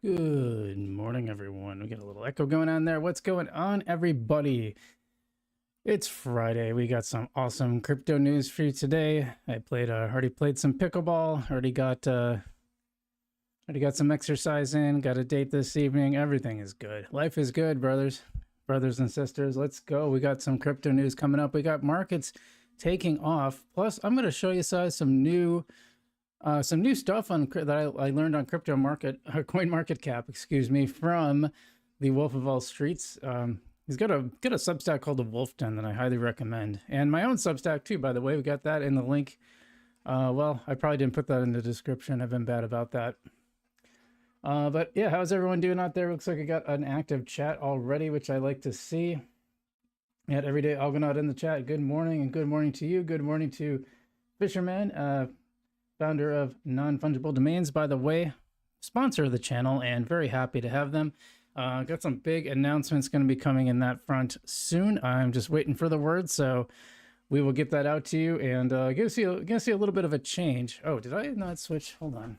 Good morning, everyone. We got a little echo going on there. What's going on, everybody? It's Friday. We got some awesome crypto news for you today. I already played some pickleball. Already got some exercise in. Got a date this evening. Everything is good. Life is good, brothers and sisters. Let's go. We got some crypto news coming up. We got markets taking off. Plus, I'm going to show you guys some new stuff on that I learned on coin market cap, excuse me, from the Wolf of All Streets. He's got a Substack called the Wolf Den that I highly recommend, and my own Substack too, by the way. We got that in the link. Well, I probably didn't put that in the description. I've been bad about that. But yeah, how's everyone doing out there? Looks like I got an active chat already, which I like to see. We had Everyday Algorand in the chat. Good morning, and good morning to you. Good morning to Fisherman, founder of Non-Fungible Domains, by the way, sponsor of the channel, and very happy to have them. Got some big announcements going to be coming in that front soon. I'm just waiting for the word, so we will get that out to you, and gonna see a little bit of a change. Oh, did I not switch? Hold on.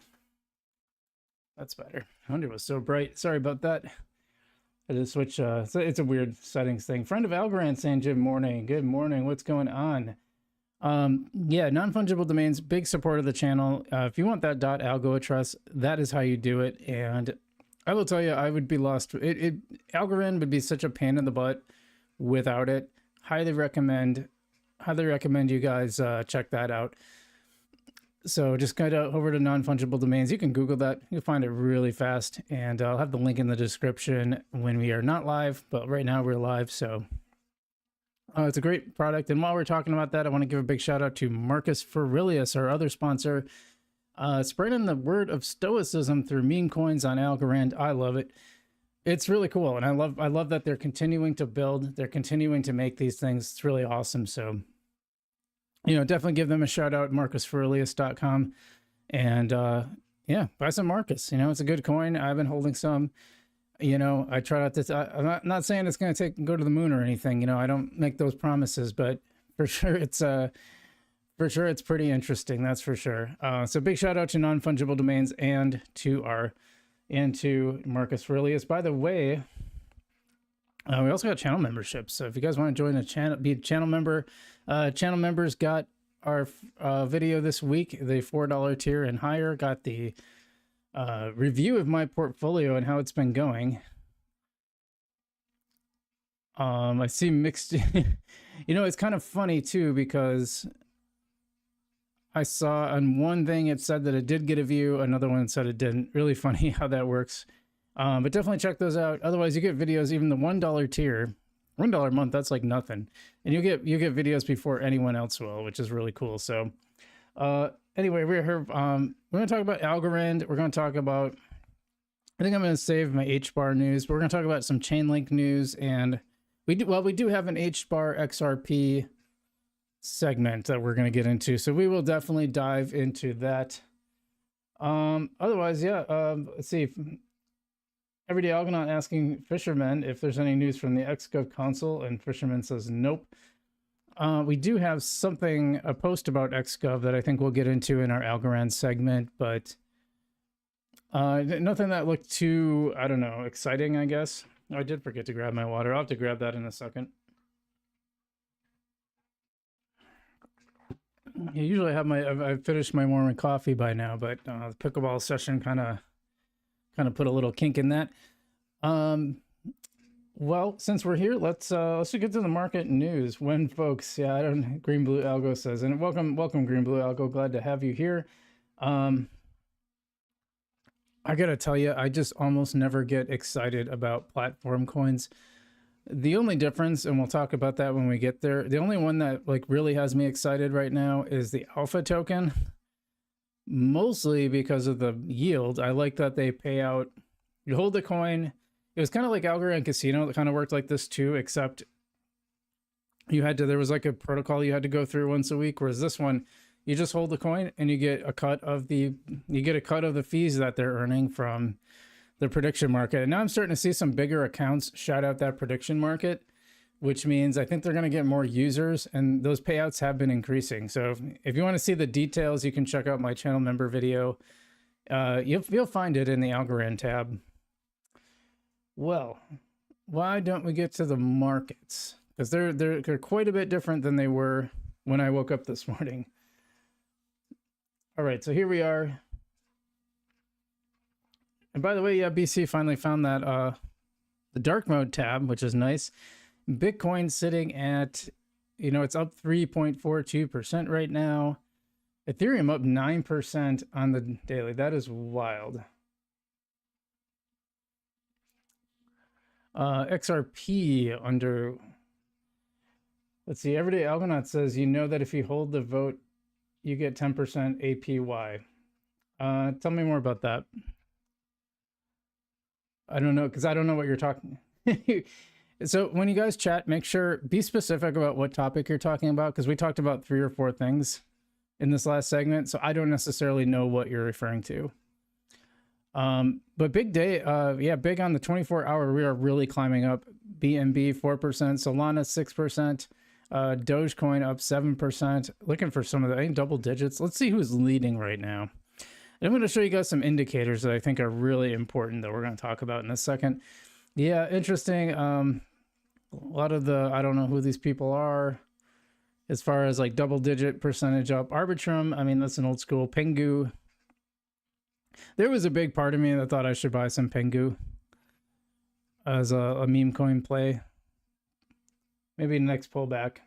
That's better. I wonder it was so bright. Sorry about that. I just switch. It's a weird settings thing. Friend of Algorand saying good morning. Good morning. What's going on? Yeah, non-fungible domains, big support of the channel. If you want that .algo address, that is how you do it. And I will tell you, I would be lost. Algorand would be such a pain in the butt without it. Highly recommend you guys check that out. So just go over to non-fungible domains. You can Google that. You'll find it really fast. And I'll have the link in the description when we are not live. But right now we're live, so it's a great product. And while we're talking about that, I want to give a big shout out to Marcus Aurelius, our other sponsor, spreading the word of stoicism through meme coins on Algorand. I love it. It's really cool. And I love that they're continuing to build. They're continuing to make these things. It's really awesome. So, definitely give them a shout out, marcusaurelius.com. And yeah, buy some Marcus. It's a good coin. I've been holding some. I try not to. I'm not saying it's going to go to the moon or anything. I don't make those promises, but for sure it's pretty interesting. That's for sure. So big shout out to non-fungible domains and to Marcus Aurelius. By the way, we also got channel memberships. So if you guys want to join the channel, be a channel member. Channel members got our video this week. The $4 tier and higher got the review of my portfolio and how it's been going. I see mixed. It's kind of funny too, because I saw on one thing it said that it did get a view, another one said it didn't. Really funny how that works. But definitely check those out. Otherwise, you get videos. Even the $1 tier, $1 a month, that's like nothing, and you get videos before anyone else will, which is really cool. So anyway, we're here. We're going to talk about Algorand. We're going to talk about, I think I'm going to save my HBAR news, but we're going to talk about some Chainlink news. And we do have an HBAR XRP segment that we're going to get into. So we will definitely dive into that. Otherwise, yeah, let's see. Everyday Algonaut asking Fisherman if there's any news from the XGov console, and Fisherman says nope. We do have a post about XGov that I think we'll get into in our Algorand segment, but nothing that looked too, I don't know, exciting, I guess. Oh, I did forget to grab my water. I'll have to grab that in a second. Usually I've finished my morning coffee by now, but the pickleball session kind of put a little kink in that. Well, since we're here, let's just get to the market news. When folks, yeah, I don't. Green Blue Algo says, and welcome Green Blue Algo. Glad to have you here. I gotta tell you, I just almost never get excited about platform coins. The only difference, and we'll talk about that when we get there. The only one that really has me excited right now is the Alpha token. Mostly because of the yield. I like that they pay out. You hold the coin. It was kind of like Algorand Casino that kind of worked like this too, except there was like a protocol you had to go through once a week, whereas this one, you just hold the coin and you get a cut of the fees that they're earning from the prediction market. And now I'm starting to see some bigger accounts shout out that prediction market, which means I think they're going to get more users, and those payouts have been increasing. So if you want to see the details, you can check out my channel member video. You'll find it in the Algorand tab. Well, why don't we get to the markets? Because they're quite a bit different than they were when I woke up this morning. All right, so here we are. And by the way, yeah, BC finally found that the dark mode tab, which is nice. Bitcoin sitting at, it's up 3.42% right now. Ethereum up 9% on the daily. That is wild. XRP under, let's see, Everyday Algonaut says, that if you hold the vote, you get 10% APY. Tell me more about that. I don't know, because I don't know what you're talking. So when you guys chat, make sure, be specific about what topic you're talking about, because we talked about 3 or 4 things in this last segment, so I don't necessarily know what you're referring to. But big day, yeah, big on the 24-hour, we are really climbing up. BNB 4%, Solana 6%, Dogecoin up 7%. Looking for some of the double digits. Let's see who's leading right now. And I'm going to show you guys some indicators that I think are really important that we're going to talk about in a second. Yeah, interesting. A lot of the, I don't know who these people are as far as like double digit percentage up. Arbitrum, I mean, that's an old school. Pengu. There was a big part of me that thought I should buy some Pengu as a meme coin play. Maybe next pullback.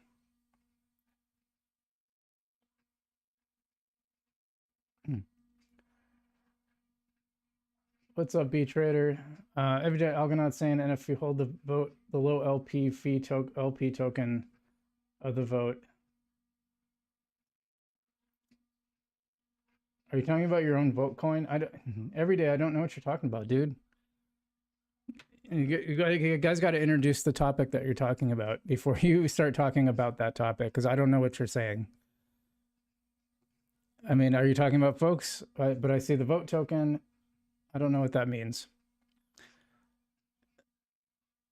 What's up, B Trader? Everyday Algonaut saying, and if you hold the vote, the low LP fee LP token of the vote. Are you talking about your own vote coin? Every day, I don't know what you're talking about, dude. You guys got to introduce the topic that you're talking about before you start talking about that topic, because I don't know what you're saying. I mean, are you talking about folks? But I see the vote token. I don't know what that means.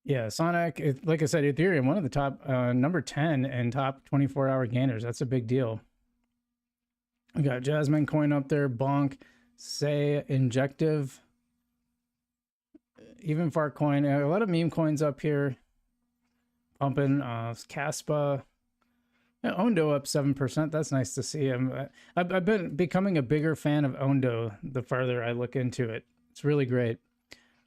Yeah, Sonic, like I said, Ethereum, one of the top, number 10 and top 24-hour gainers. That's a big deal. We got Jasmine coin up there, Bonk, Say, Injective, even Fart coin. A lot of meme coins up here. Pumping, Caspa. Yeah, Ondo up 7%. That's nice to see. I've been becoming a bigger fan of Ondo the farther I look into it. It's really great.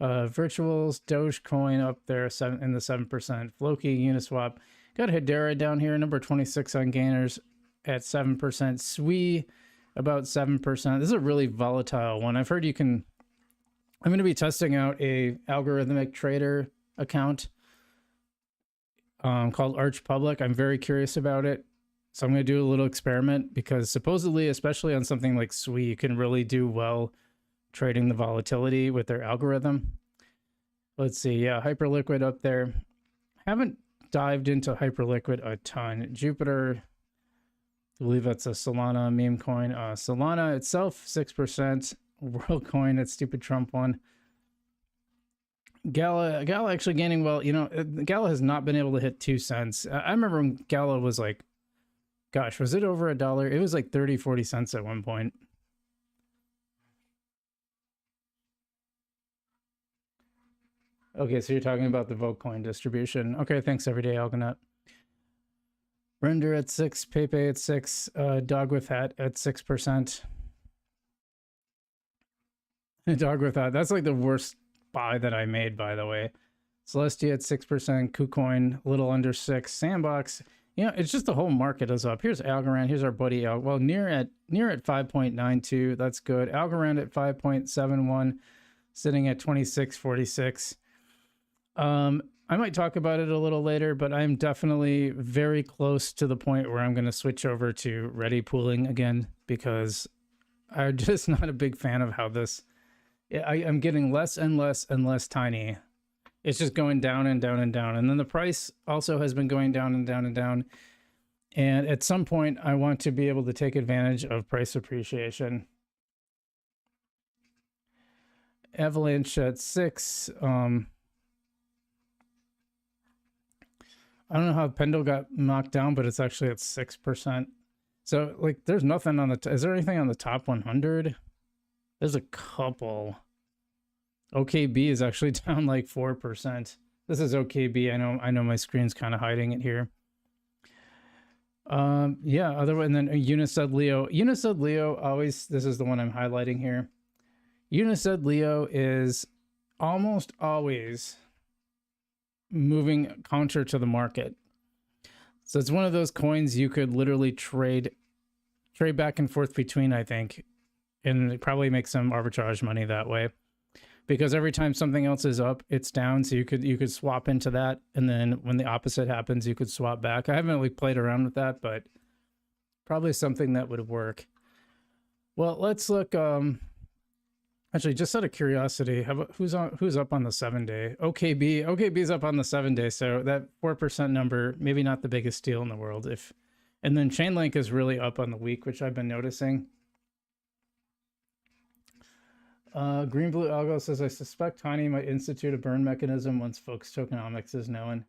Virtuals, Dogecoin up there in the 7%. Floki, Uniswap. Got Hedera down here, number 26 on gainers at 7%. Sui about 7%. This is a really volatile one. I've heard you can. I'm going to be testing out a algorithmic trader account called Arch Public. I'm very curious about it. So I'm going to do a little experiment because supposedly, especially on something like Sui, you can really do well trading the volatility with their algorithm. Let's see. Yeah, Hyperliquid up there. Haven't dived into Hyperliquid a ton. Jupiter, I believe that's a Solana meme coin. Solana itself, 6%. WorldCoin, that stupid Trump one. Gala actually gaining well. Gala has not been able to hit 2 cents. I remember when Gala was like, gosh, was it over $1? It was like 30, 40 cents at one point. Okay, so you're talking about the Votecoin distribution. Okay, thanks, Everyday Algonaut. Render at 6, Pepe at 6, Dog with Hat at 6%. Dog with Hat, that's like the worst buy that I made, by the way. Celestia at 6%, KuCoin a little under 6, Sandbox. It's just the whole market is up. Here's Algorand. Here's our buddy Al. Well, near at 5.92. That's good. Algorand at 5.71, sitting at 26.46. I might talk about it a little later, but I'm definitely very close to the point where I'm going to switch over to ready pooling again because I'm just not a big fan of how this. I'm getting less and less and less tiny. It's just going down and down and down. And then the price also has been going down and down and down. And at some point, I want to be able to take advantage of price appreciation. Avalanche at 6. I don't know how Pendle got knocked down, but it's actually at 6%. So, like, there's nothing on the... Is there anything on the top 100? There's a couple. OKB is actually down like 4%. This is OKB. I know my screen's kind of hiding it here. Yeah, otherwise, and then Unisud Leo. Unisud Leo always, this is the one I'm highlighting here. Unisud Leo is almost always moving counter to the market. So it's one of those coins you could literally trade back and forth between, I think, and probably make some arbitrage money that way. Because every time something else is up, it's down. So you could swap into that, and then when the opposite happens, you could swap back. I haven't really played around with that, but probably something that would work. Well, let's look. Actually, just out of curiosity, how about who's up on the 7-day? OKB's up on the 7-day, so that 4% number, maybe not the biggest deal in the world. And then Chainlink is really up on the week, which I've been noticing. Green Blue Algo says, I suspect Tiny might institute a burn mechanism once Focus Tokenomics is known.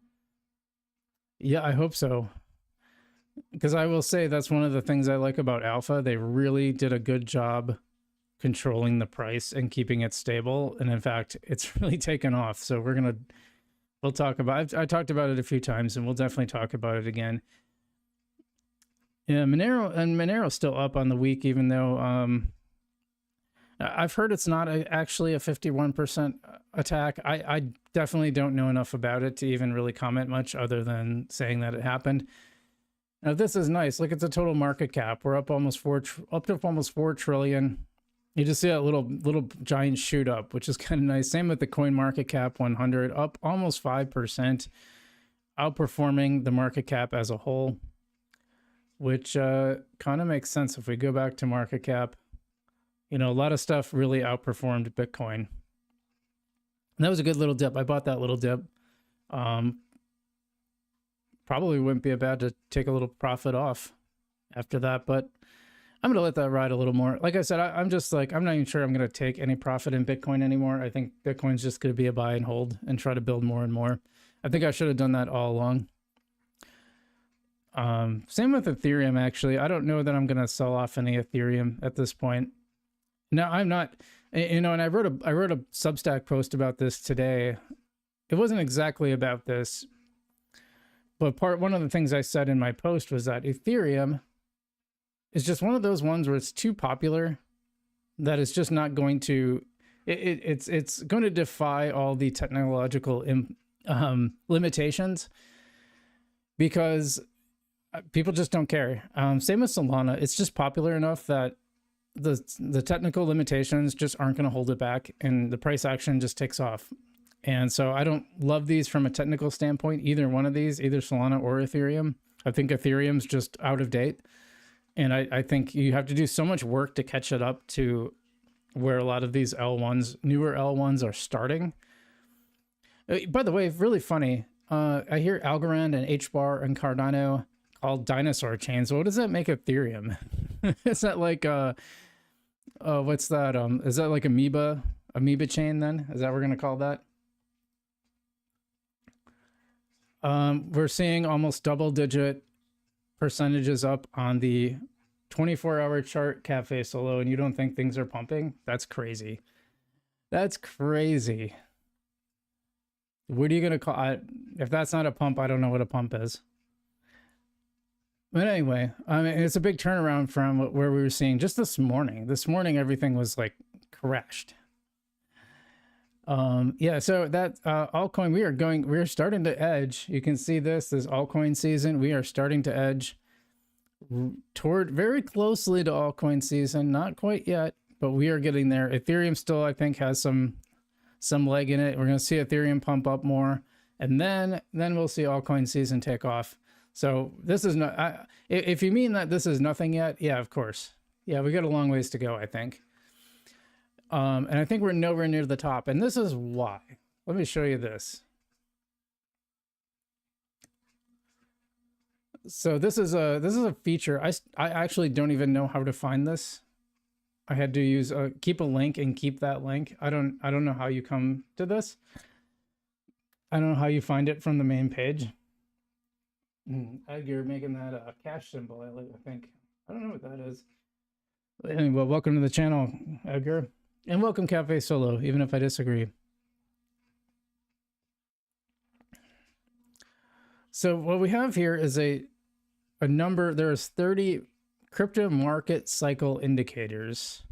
Yeah, I hope so. Because I will say that's one of the things I like about Alpha. They really did a good job controlling the price and keeping it stable. And in fact, it's really taken off. So we'll talk about, I talked about it a few times, and we'll definitely talk about it again. Yeah, Monero's still up on the week, even though I've heard it's not actually a 51% attack. I definitely don't know enough about it to even really comment much other than saying that it happened. Now this is nice. Look at the total market cap. We're up up to almost 4 trillion. You just see that little giant shoot up, which is kind of nice. Same with the coin market cap 100, up almost 5%, outperforming the market cap as a whole, which kind of makes sense if we go back to market cap. You know, a lot of stuff really outperformed Bitcoin. And that was a good little dip. I bought that little dip. Probably wouldn't be bad to take a little profit off after that, but I'm going to let that ride a little more. Like I said, I'm just like, I'm not even sure I'm going to take any profit in Bitcoin anymore. I think Bitcoin's just going to be a buy and hold and try to build more and more. I think I should have done that all along. Same with Ethereum, actually. I don't know that I'm going to sell off any Ethereum at this point. No, I'm not, you know, and I wrote a Substack post about this today. It wasn't exactly about this, but one of the things I said in my post was that Ethereum is just one of those ones where it's too popular that it's just not going to, it's going to defy all the technological limitations because people just don't care. Same with Solana. It's just popular enough that the technical limitations just aren't going to hold it back, and the price action just takes off. And so I don't love these from a technical standpoint, either one of these, either Solana or Ethereum. I think Ethereum's just out of date. And I think you have to do so much work to catch it up to where a lot of these L1s, newer L1s are starting. By the way, really funny. I hear Algorand and HBAR and Cardano called dinosaur chains. What does that make Ethereum? Is that like what's that? Is that like amoeba chain then? Is that what we're gonna call that? We're seeing almost double-digit percentages up on the 24-hour chart, Cafe Solo, and you don't think things are pumping? That's crazy. That's crazy. What are you gonna call? If that's not a pump, I don't know what a pump is. But anyway, I mean, it's a big turnaround from where we were seeing just this morning. This morning, everything was like crashed. Yeah, so that altcoin, we are starting to edge. You can see this altcoin season. We are starting to edge toward very closely to altcoin season. Not quite yet, but we are getting there. Ethereum still, I think, has some leg in it. We're going to see Ethereum pump up more, and then we'll see altcoin season take off. So this is not, if you mean that this is nothing yet, yeah, of course. Yeah, we got a long ways to go, I think. And I think we're nowhere near the top, and this is why. Let me show you this. So this is a feature. I actually don't even know how to find this. I had to use keep a link and keep that link. I don't know how you come to this. I don't know how you find it from the main page. You're making that a cash symbol, I think. I don't know what that is. But anyway, welcome to the channel, Edgar. And welcome Cafe Solo, even if I disagree. So what we have here is a number. There's 30 crypto market cycle indicators.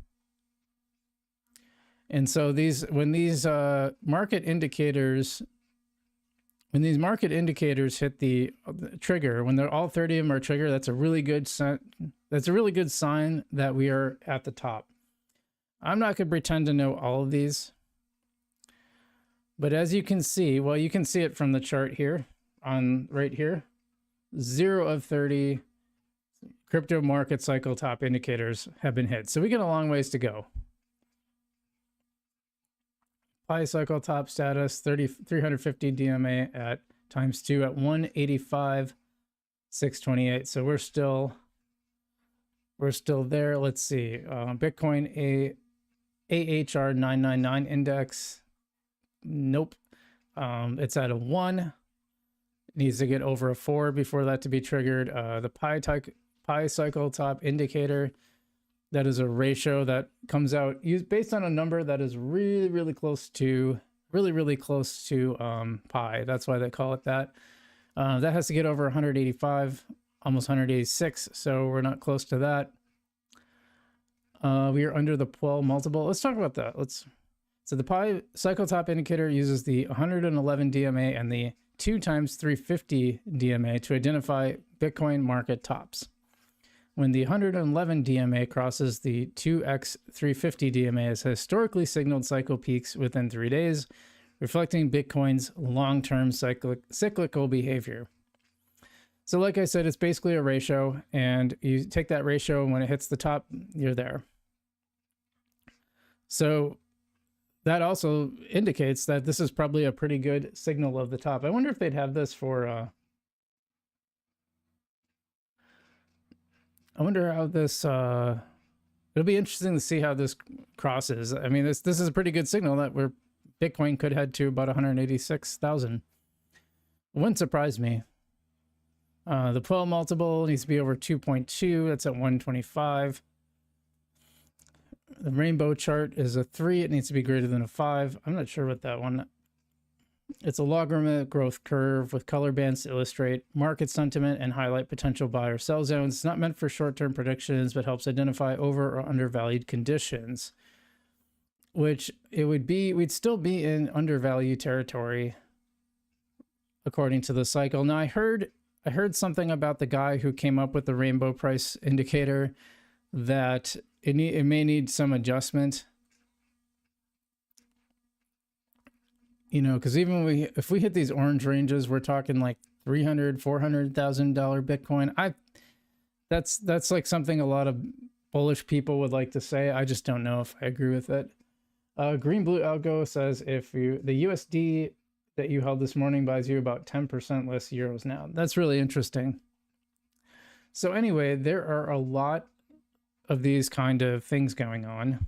And so when these market indicators hit the trigger, when they're all 30 of them are trigger, that's a really good sign. That's a really good sign that we are at the top. I'm not going to pretend to know all of these, but as you can see, well, you can see it from the chart here on right here, 0 of 30 crypto market cycle top indicators have been hit. So we got a long ways to go. Pi cycle top status 350 DMA at ×2 at 185,628. So we're still there. Let's see. Bitcoin AHR 999 index. Nope. It's at a 1. It needs to get over a 4 before that to be triggered. The Pi cycle top indicator. That is a ratio that comes out based on a number that is really close to pi. That's why they call it that. That has to get over 185, almost 186. So we're not close to that. We are under the Puell multiple. Let's talk about that. So the Pi cycle top indicator uses the 111 DMA and the 2 × 350 DMA to identify Bitcoin market tops. When the 111 DMA crosses the 2x 350 DMA, has historically signaled cycle peaks within 3 days, reflecting Bitcoin's long-term cyclical behavior. So like I said, it's basically a ratio, and you take that ratio, and when it hits the top, you're there. So that also indicates that this is probably a pretty good signal of the top. I wonder if they'd have this for... I wonder how this, it'll be interesting to see how this crosses. I mean, this is a pretty good signal that Bitcoin could head to about 186,000. Wouldn't surprise me. The Puell multiple needs to be over 2.2. That's at 125. The rainbow chart is a 3. It needs to be greater than a 5. I'm not sure what that one. It's a logarithmic growth curve with color bands to illustrate market sentiment and highlight potential buy or sell zones. It's not meant for short-term predictions, but helps identify over or undervalued conditions, which it would be, we'd still be in undervalued territory according to the cycle. Now I heard something about the guy who came up with the rainbow price indicator that it may need some adjustment. You know, because even if we hit these orange ranges, we're talking like $300,000-$400,000 Bitcoin. That's like something a lot of bullish people would like to say. I just don't know if I agree with it. Green Blue Algo says the USD that you held this morning buys you about 10% less euros now. That's really interesting. So anyway, there are a lot of these kind of things going on.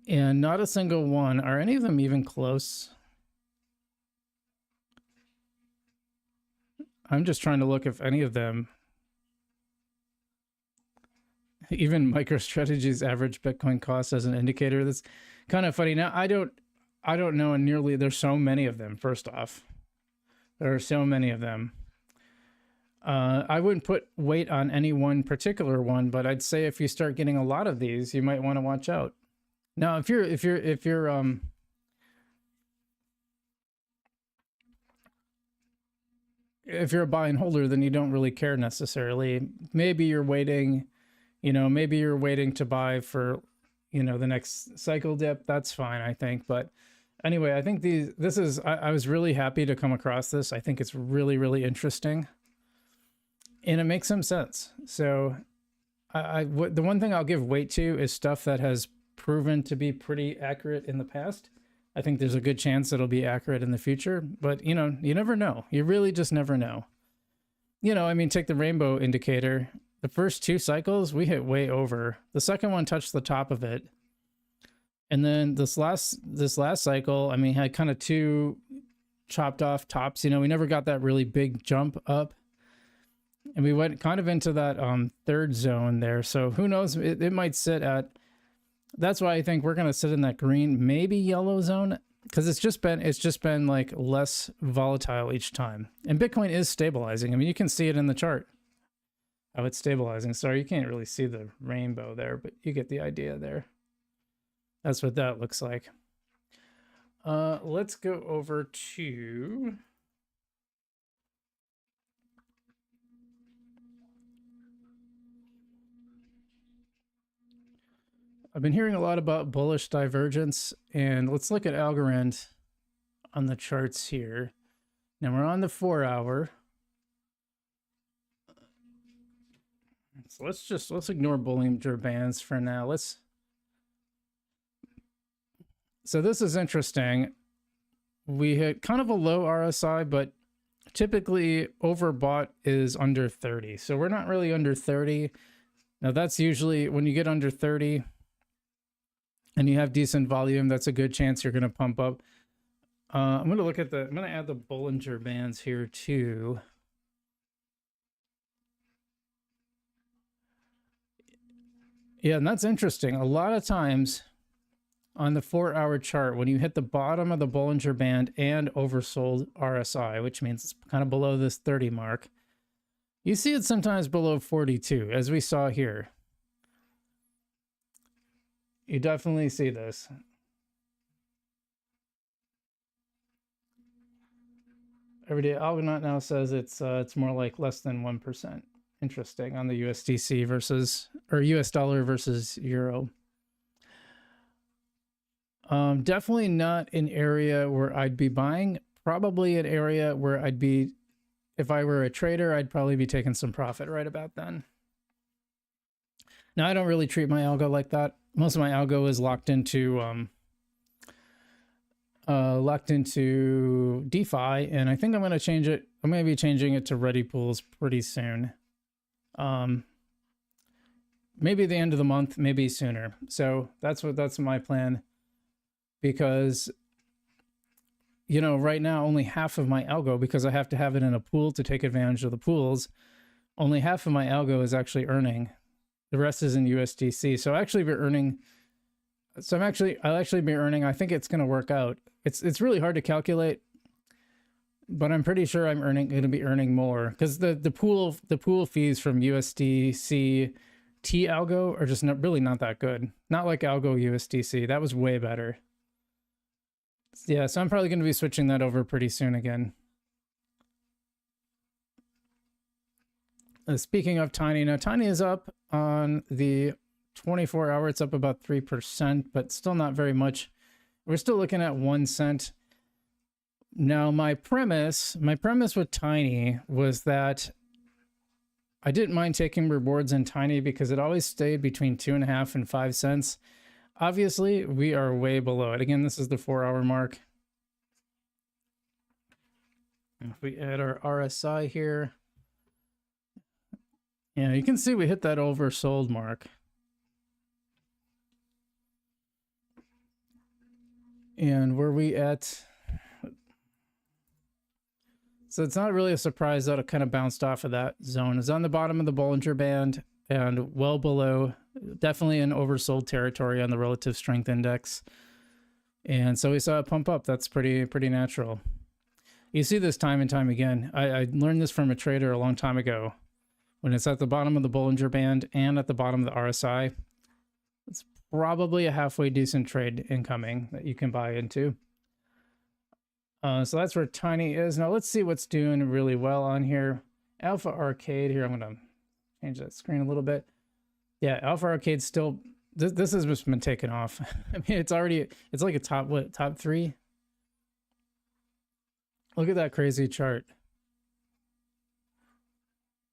And not a single one. Are any of them even close? I'm just trying to look if any of them. Even MicroStrategy's average Bitcoin cost as an indicator. That's kind of funny. Now I don't know nearly. There's so many of them. First off, there are so many of them. I wouldn't put weight on any one particular one, but I'd say if you start getting a lot of these, you might want to watch out. Now, if you're a buy and holder, then you don't really care necessarily. Maybe you're waiting, maybe you're waiting to buy for, the next cycle dip. That's fine, I think. But anyway, I think I was really happy to come across this. I think it's really, really interesting, and it makes some sense. So the one thing I'll give weight to is stuff that has proven to be pretty accurate in the past. I think there's a good chance it'll be accurate in the future, but you never know. You really just never know. I mean, take the rainbow indicator. The first 2 cycles we hit way over. The second one touched the top of it. And then this last cycle, I mean, had kind of 2 chopped off tops. We never got that really big jump up. And we went kind of into that third zone there. So who knows? It might sit at, that's why I think we're going to sit in that green, maybe yellow zone, because it's just been like less volatile each time. And Bitcoin is stabilizing. I mean, you can see it in the chart how it's stabilizing. Sorry, you can't really see the rainbow there, but you get the idea there. That's what that looks like. Let's go over to I've been hearing a lot about bullish divergence, and let's look at Algorand on the charts here. Now we're on the 4-hour. So let's ignore Bollinger Bands for now. So this is interesting. We hit kind of a low RSI, but typically overbought is under 30. So we're not really under 30. Now that's usually when you get under 30 and you have decent volume, that's a good chance you're going to pump up. I'm going to add the Bollinger Bands here too. Yeah, and that's interesting. A lot of times on the 4-hour chart, when you hit the bottom of the Bollinger Band and oversold RSI, which means it's kind of below this 30 mark, you see it sometimes below 42, as we saw here. You definitely see this. Everyday Algorand now says it's more like less than 1%. Interesting on the USDC versus, or US dollar versus euro. Definitely not an area where I'd be buying. Probably an area where I'd be, if I were a trader, I'd probably be taking some profit right about then. Now, I don't really treat my algo like that. Most of my algo is locked into DeFi, and I think I'm going to change it. I'm going to be changing it to ready pools pretty soon. Maybe the end of the month, maybe sooner. So that's my plan, because you know, right now only half of my algo, because I have to have it in a pool to take advantage of the pools, only half of my algo is actually earning. The rest is in USDC. So I'll actually be earning. I think it's going to work out. It's really hard to calculate, but I'm pretty sure I'm going to be earning more, because the pool fees from USDC T algo are just really not that good. Not like algo USDC. That was way better. Yeah, so I'm probably going to be switching that over pretty soon again. Speaking of Tiny, now Tiny is up on the 24-hour. It's up about 3%, but still not very much. We're still looking at 1 cent. Now, my premise with Tiny was that I didn't mind taking rewards in Tiny because it always stayed between 2.5 and 5 cents. Obviously, we are way below it. Again, this is the 4-hour mark. If we add our RSI here, yeah, you can see we hit that oversold mark. And where we at? So it's not really a surprise that it kind of bounced off of that zone. It's on the bottom of the Bollinger Band and well below, definitely in oversold territory on the relative strength index. And so we saw it pump up. That's pretty natural. You see this time and time again. I learned this from a trader a long time ago. When it's at the bottom of the Bollinger Band and at the bottom of the RSI, it's probably a halfway decent trade incoming that you can buy into. So that's where Tiny is. Now let's see what's doing really well on here. Alpha Arcade here. I'm going to change that screen a little bit. Yeah, Alpha Arcade still, this has just been taken off. I mean, it's like a top 3? Look at that crazy chart.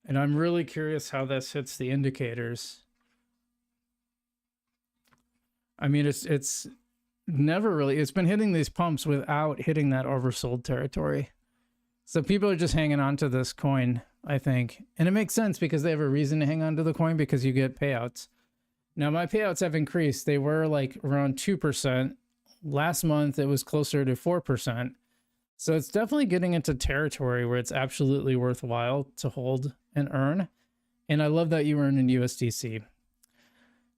And I'm really curious how this hits the indicators. I mean, it's never really, it's been hitting these pumps without hitting that oversold territory. So people are just hanging on to this coin, I think. And it makes sense because they have a reason to hang on to the coin, because you get payouts. Now my payouts have increased. They were like around 2%. Last month it was closer to 4%. So it's definitely getting into territory where it's absolutely worthwhile to hold and earn. And I love that you earn in USDC.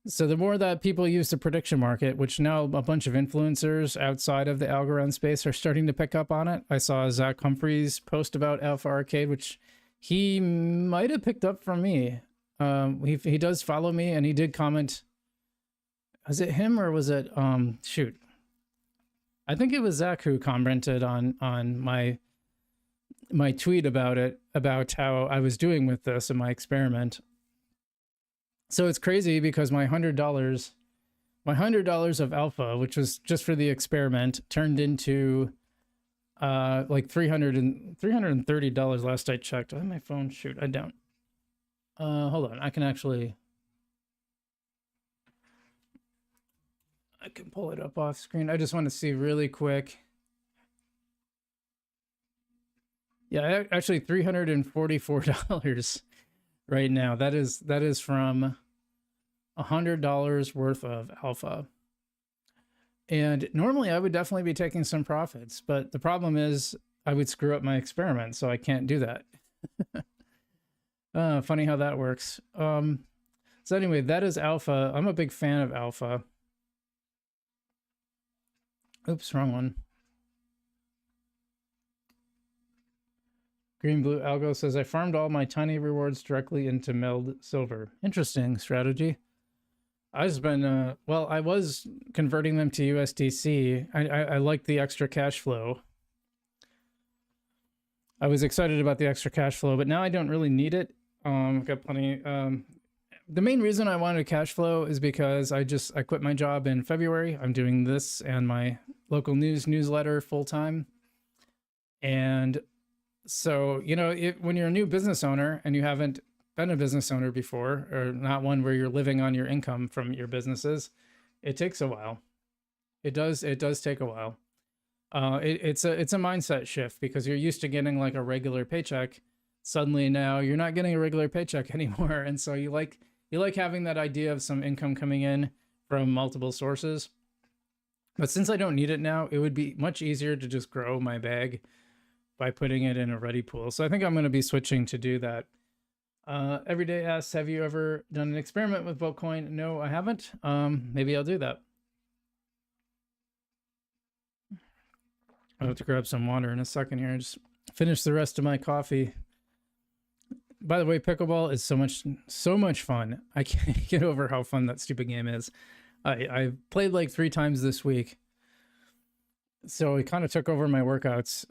So the more that people use the prediction market, which now a bunch of influencers outside of the Algorand space are starting to pick up on it. I saw Zach Humphreys post about Alpha Arcade, which he might have picked up from me. He does follow me, and he did comment. Was it him or was it shoot? I think it was Zach who commented on my tweet about it, about how I was doing with this in my experiment. So it's crazy because my $100 of alpha, which was just for the experiment, turned into like $330 last I checked. Do I have my phone? Shoot, I don't. Hold on, I can pull it up off screen. I just want to see really quick. Yeah, actually $344 right now. That is from $100 worth of alpha. And normally I would definitely be taking some profits, but the problem is I would screw up my experiment, so I can't do that. Funny how that works. So anyway, that is alpha. I'm a big fan of alpha. Oops, wrong one. Green Blue Algo says, I farmed all my tiny rewards directly into Meld Silver. Interesting strategy. I've just been, well, I was converting them to USDC. I like the extra cash flow. I was excited about the extra cash flow, but now I don't really need it. I've got plenty. The main reason I wanted cash flow is because I quit my job in February. I'm doing this and my local newsletter full time. And so, you know, when you're a new business owner and you haven't been a business owner before, or not one where you're living on your income from your businesses, it takes a while. It does take a while. It's a mindset shift because you're used to getting like a regular paycheck. Suddenly now you're not getting a regular paycheck anymore. And so you like having that idea of some income coming in from multiple sources. But since I don't need it now, it would be much easier to just grow my bag by putting it in a ready pool. So I think I'm going to be switching to do that. Everyday asks, have you ever done an experiment with Bitcoin? No, I haven't. Maybe I'll do that. I'll have to grab some water in a second here. Just finish the rest of my coffee. By the way, pickleball is so much fun. I can't get over how fun that stupid game is. I played like 3 times this week. So it kind of took over my workouts.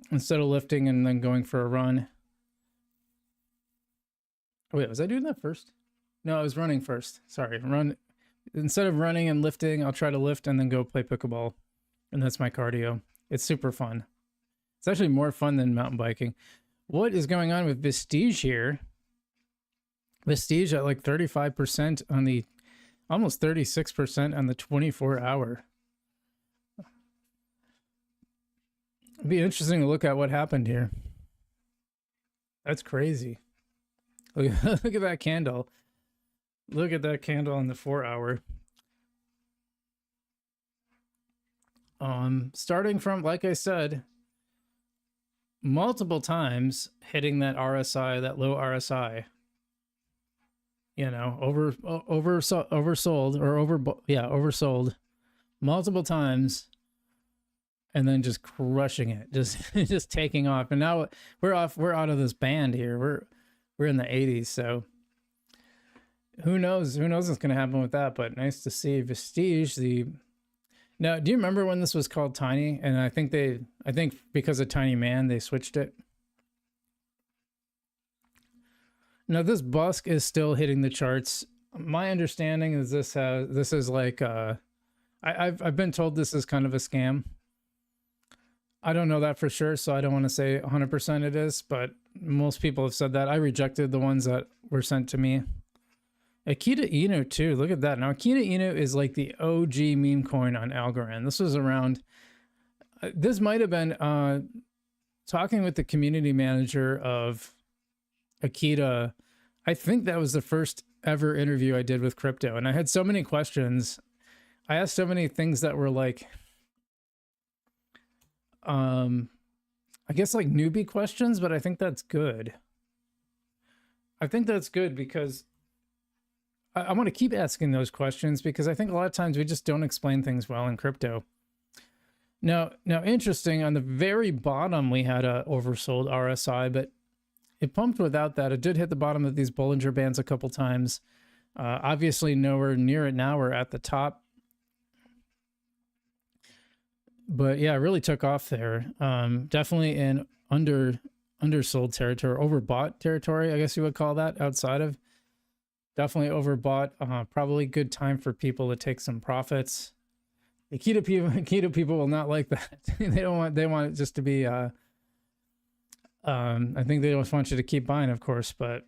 Instead of lifting and then going for a run. Oh, wait, was I doing that first? No, I was running first. Sorry, instead of running and lifting, I'll try to lift and then go play pickleball. And that's my cardio. It's super fun. It's actually more fun than mountain biking. What is going on with Vestige here? Vestige at like 35% on the, almost 36% on the 24-hour. It'd be interesting to look at what happened here. That's crazy. Look at that candle. Look at that candle on the 4-hour. Starting from, like I said, multiple times hitting that RSI, that low RSI. You know, oversold multiple times, and then just crushing it, just taking off. And now we're out of this band here. We're in the 80s, so who knows what's going to happen with that. But nice to see Vestige. Now, do you remember when this was called Tiny? And I think because of Tiny Man, they switched it. Now, this Busk is still hitting the charts. My understanding is this is like I've been told this is kind of a scam. I don't know that for sure, so I don't want to say 100% it is, but most people have said that. I rejected the ones that were sent to me. Akita Inu too. Look at that. Now Akita Inu is like the OG meme coin on Algorand. This was around. This might have been talking with the community manager of Akita. I think that was the first ever interview I did with crypto, and I had so many questions. I asked so many things that were like, I guess like newbie questions, but I think that's good. I think that's good because I want to keep asking those questions because I think a lot of times we just don't explain things well in crypto. Now, interesting. On the very bottom, we had a oversold RSI, but it pumped without that. It did hit the bottom of these Bollinger Bands a couple times. Obviously, nowhere near it now. We're at the top. But yeah, it really took off there. Definitely in undersold territory, overbought territory, I guess you would call that, outside of. Definitely overbought. Probably good time for people to take some profits. The keto people will not like that. They want it just to be I think they just want you to keep buying, of course, but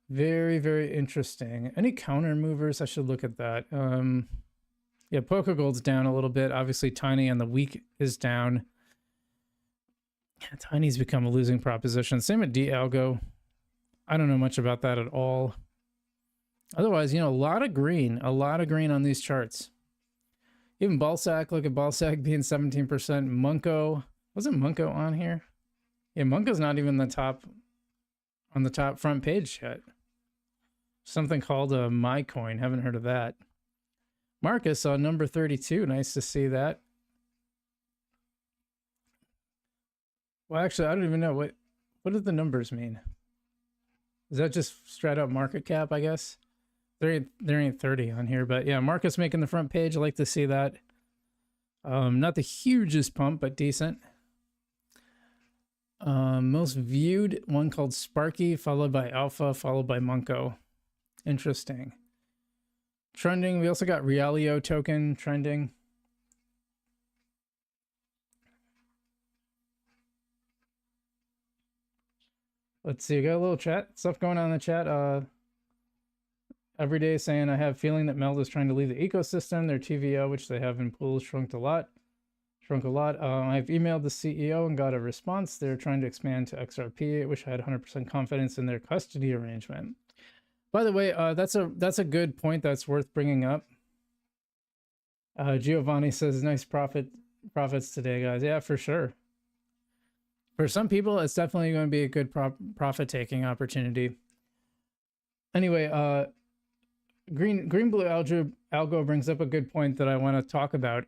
very, very interesting. Any counter movers? I should look at that. Yeah, Poker Gold's down a little bit. Obviously, Tiny on the week is down. Yeah, Tiny's become a losing proposition. Same with D-Algo. I don't know much about that at all. Otherwise, a lot of green on these charts. Even Balsac, look at Balsac being 17%. Munko, wasn't Munko on here? Yeah, Munko's not even on the top front page yet. Something called a MyCoin, haven't heard of that. Marcus on number 32, nice to see that. Well, actually, I don't even know what do the numbers mean. Is that just straight up market cap, I guess? There ain't 30 on here, but yeah, Marcus making the front page. I like to see that. Not the hugest pump, but decent. Most viewed one called Sparky, followed by Alpha, followed by Munko. Interesting. Trending, we also got Realio token trending. Let's see, we got a little chat stuff going on in the chat. Every day saying, I have a feeling that Meld is trying to leave the ecosystem. Their TVO, which they have in pools, shrunk a lot. I've emailed the CEO and got a response. They're trying to expand to XRP. I wish I had 100% confidence in their custody arrangement. By the way, that's a good point that's worth bringing up. Giovanni says, nice profits today, guys. Yeah, for sure. For some people, it's definitely going to be a good profit-taking opportunity. Anyway, Green Blue Algo brings up a good point that I want to talk about.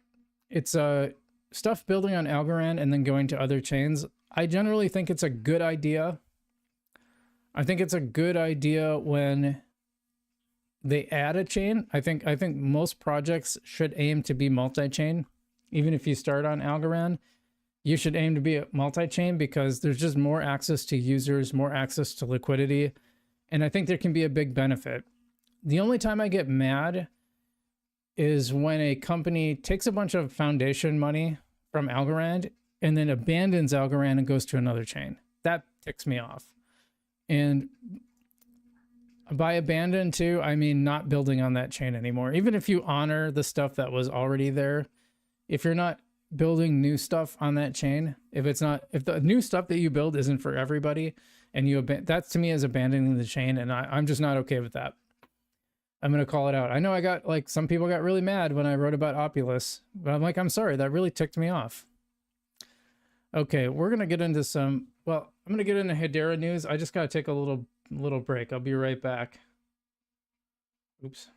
It's stuff building on Algorand and then going to other chains. I generally think it's a good idea. I think it's a good idea when they add a chain. I think most projects should aim to be multi-chain. Even if you start on Algorand, you should aim to be a multi-chain because there's just more access to users, more access to liquidity, and I think there can be a big benefit. The only time I get mad is when a company takes a bunch of foundation money from Algorand and then abandons Algorand and goes to another chain. That ticks me off. And by abandon too, I mean not building on that chain anymore. Even if you honor the stuff that was already there, if you're not building new stuff on that chain, if the new stuff that you build isn't for everybody, and that to me is abandoning the chain, and I'm just not okay with that. I'm going to call it out. I know I got, like, some people got really mad when I wrote about Opulus, but I'm like, I'm sorry, that really ticked me off. Okay, we're going to get into I'm going to get into Hedera news. I just got to take a little break. I'll be right back. Oops.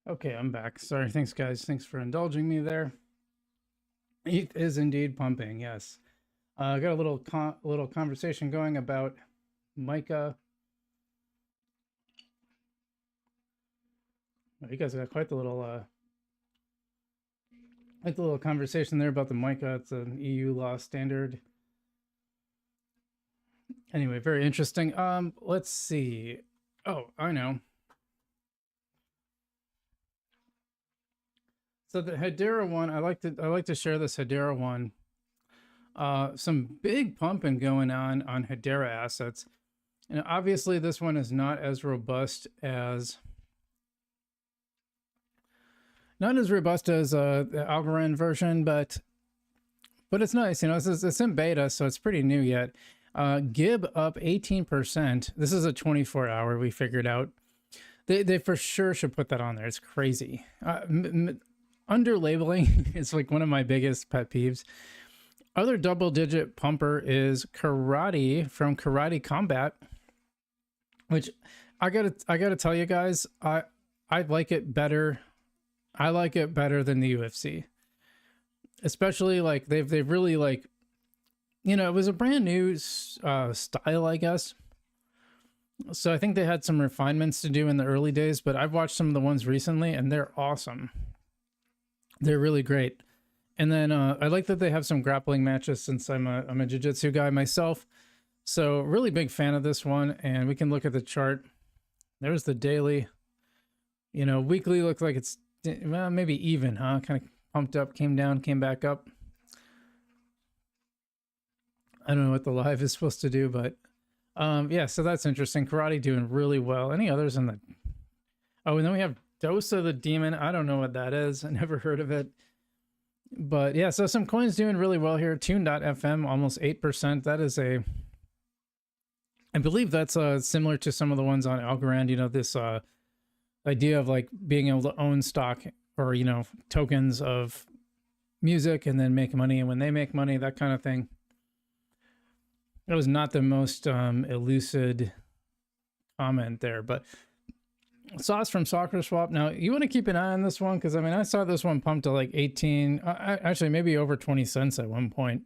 Okay, I'm back. Sorry. Thanks, guys. Thanks for indulging me there. ETH is indeed pumping. Yes. I got a little conversation going about Micah. Oh, you guys got quite the little conversation there about the Micah. It's an EU law standard. Anyway, very interesting. Let's see. Oh, I know. So the Hedera one, I like to share this Hedera one. Some big pumping going on Hedera assets. And obviously this one is not as robust as the Algorand version, but it's nice. It's in beta, so it's pretty new yet. Gib up 18%. This is a 24-hour. We figured out. They for sure should put that on there. It's crazy. Under labeling is like one of my biggest pet peeves. Other double-digit pumper is Karate from Karate Combat, which I gotta tell you guys, I like it better. I like it better than the UFC, especially like they've really like, it was a brand new style, I guess. So I think they had some refinements to do in the early days, but I've watched some of the ones recently and they're awesome. They're really great. And then I like that they have some grappling matches since I'm a jiu-jitsu guy myself. So really big fan of this one. And we can look at the chart. There's the daily. Weekly looks like it's, well, maybe even, huh? Kind of pumped up, came down, came back up. I don't know what the live is supposed to do, but yeah, so that's interesting. Karate doing really well. Any others in the... Oh, and then we have Dosa the Demon. I don't know what that is. I never heard of it. But yeah, so some coins doing really well here. Tune.fm, almost 8%. That is I believe that's similar to some of the ones on Algorand. This idea of like being able to own stock or, tokens of music and then make money. And when they make money, that kind of thing. That was not the most elucid comment there, but Sauce from Soccer Swap. Now, you want to keep an eye on this one because I saw this one pumped to like 18, actually maybe over 20 cents at one point.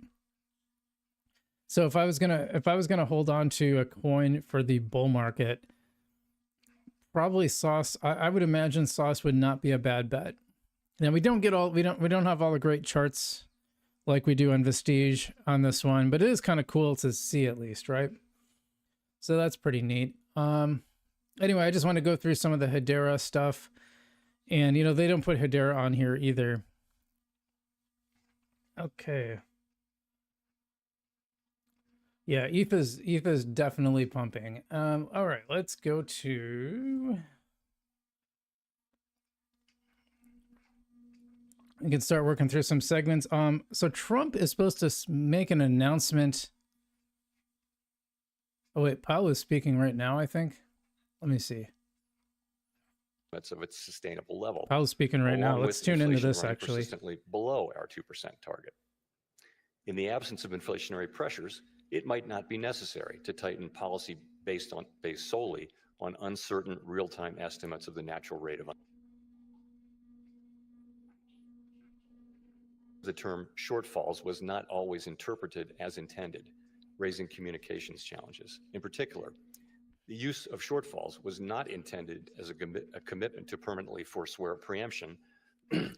So if I was gonna hold on to a coin for the bull market, probably Sauce. I would imagine Sauce would not be a bad bet. Now we don't have all the great charts like we do on Vestige on this one, but it is kind of cool to see at least, right? So that's pretty neat. Anyway, I just want to go through some of the Hedera stuff. And, they don't put Hedera on here either. Okay. Yeah, ETH is definitely pumping. All right, let's go to... We can start working through some segments. So Trump is supposed to make an announcement. Oh, wait, Powell is speaking right now, I think. Let me see. Of its sustainable level. Powell's speaking right now. Let's tune into this, actually. Persistently below our 2% target. In the absence of inflationary pressures, it might not be necessary to tighten policy based solely on uncertain real-time estimates of the natural rate of the term shortfalls was not always interpreted as intended, raising communications challenges. In particular, the use of shortfalls was not intended as a commitment to permanently forswear preemption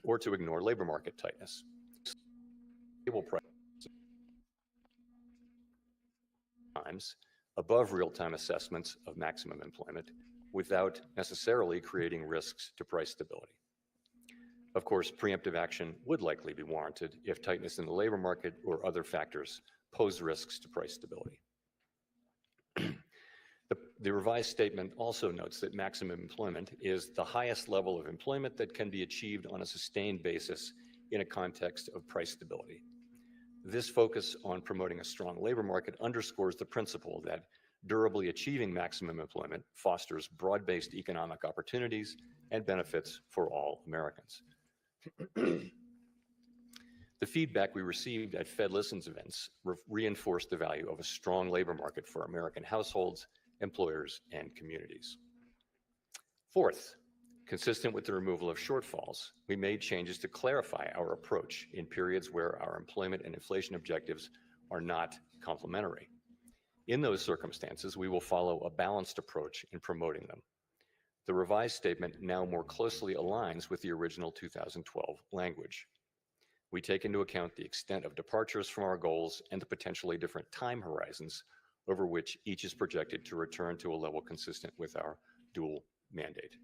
or to ignore labor market tightness. Stable prices times above real-time assessments of maximum employment without necessarily creating risks to price stability. Of course, preemptive action would likely be warranted if tightness in the labor market or other factors pose risks to price stability. The revised statement also notes that maximum employment is the highest level of employment that can be achieved on a sustained basis in a context of price stability. This focus on promoting a strong labor market underscores the principle that durably achieving maximum employment fosters broad-based economic opportunities and benefits for all Americans. The feedback we received at Fed Listens events reinforced the value of a strong labor market for American households, employers, and communities. Fourth, Consistent with the removal of shortfalls, we made changes to clarify our approach in periods where our employment and inflation objectives are not complementary. In those circumstances, we will follow a balanced approach in promoting them. The revised statement now more closely aligns with the original 2012 language. We take into account the extent of departures from our goals and the potentially different time horizons over which each is projected to return to a level consistent with our dual mandate.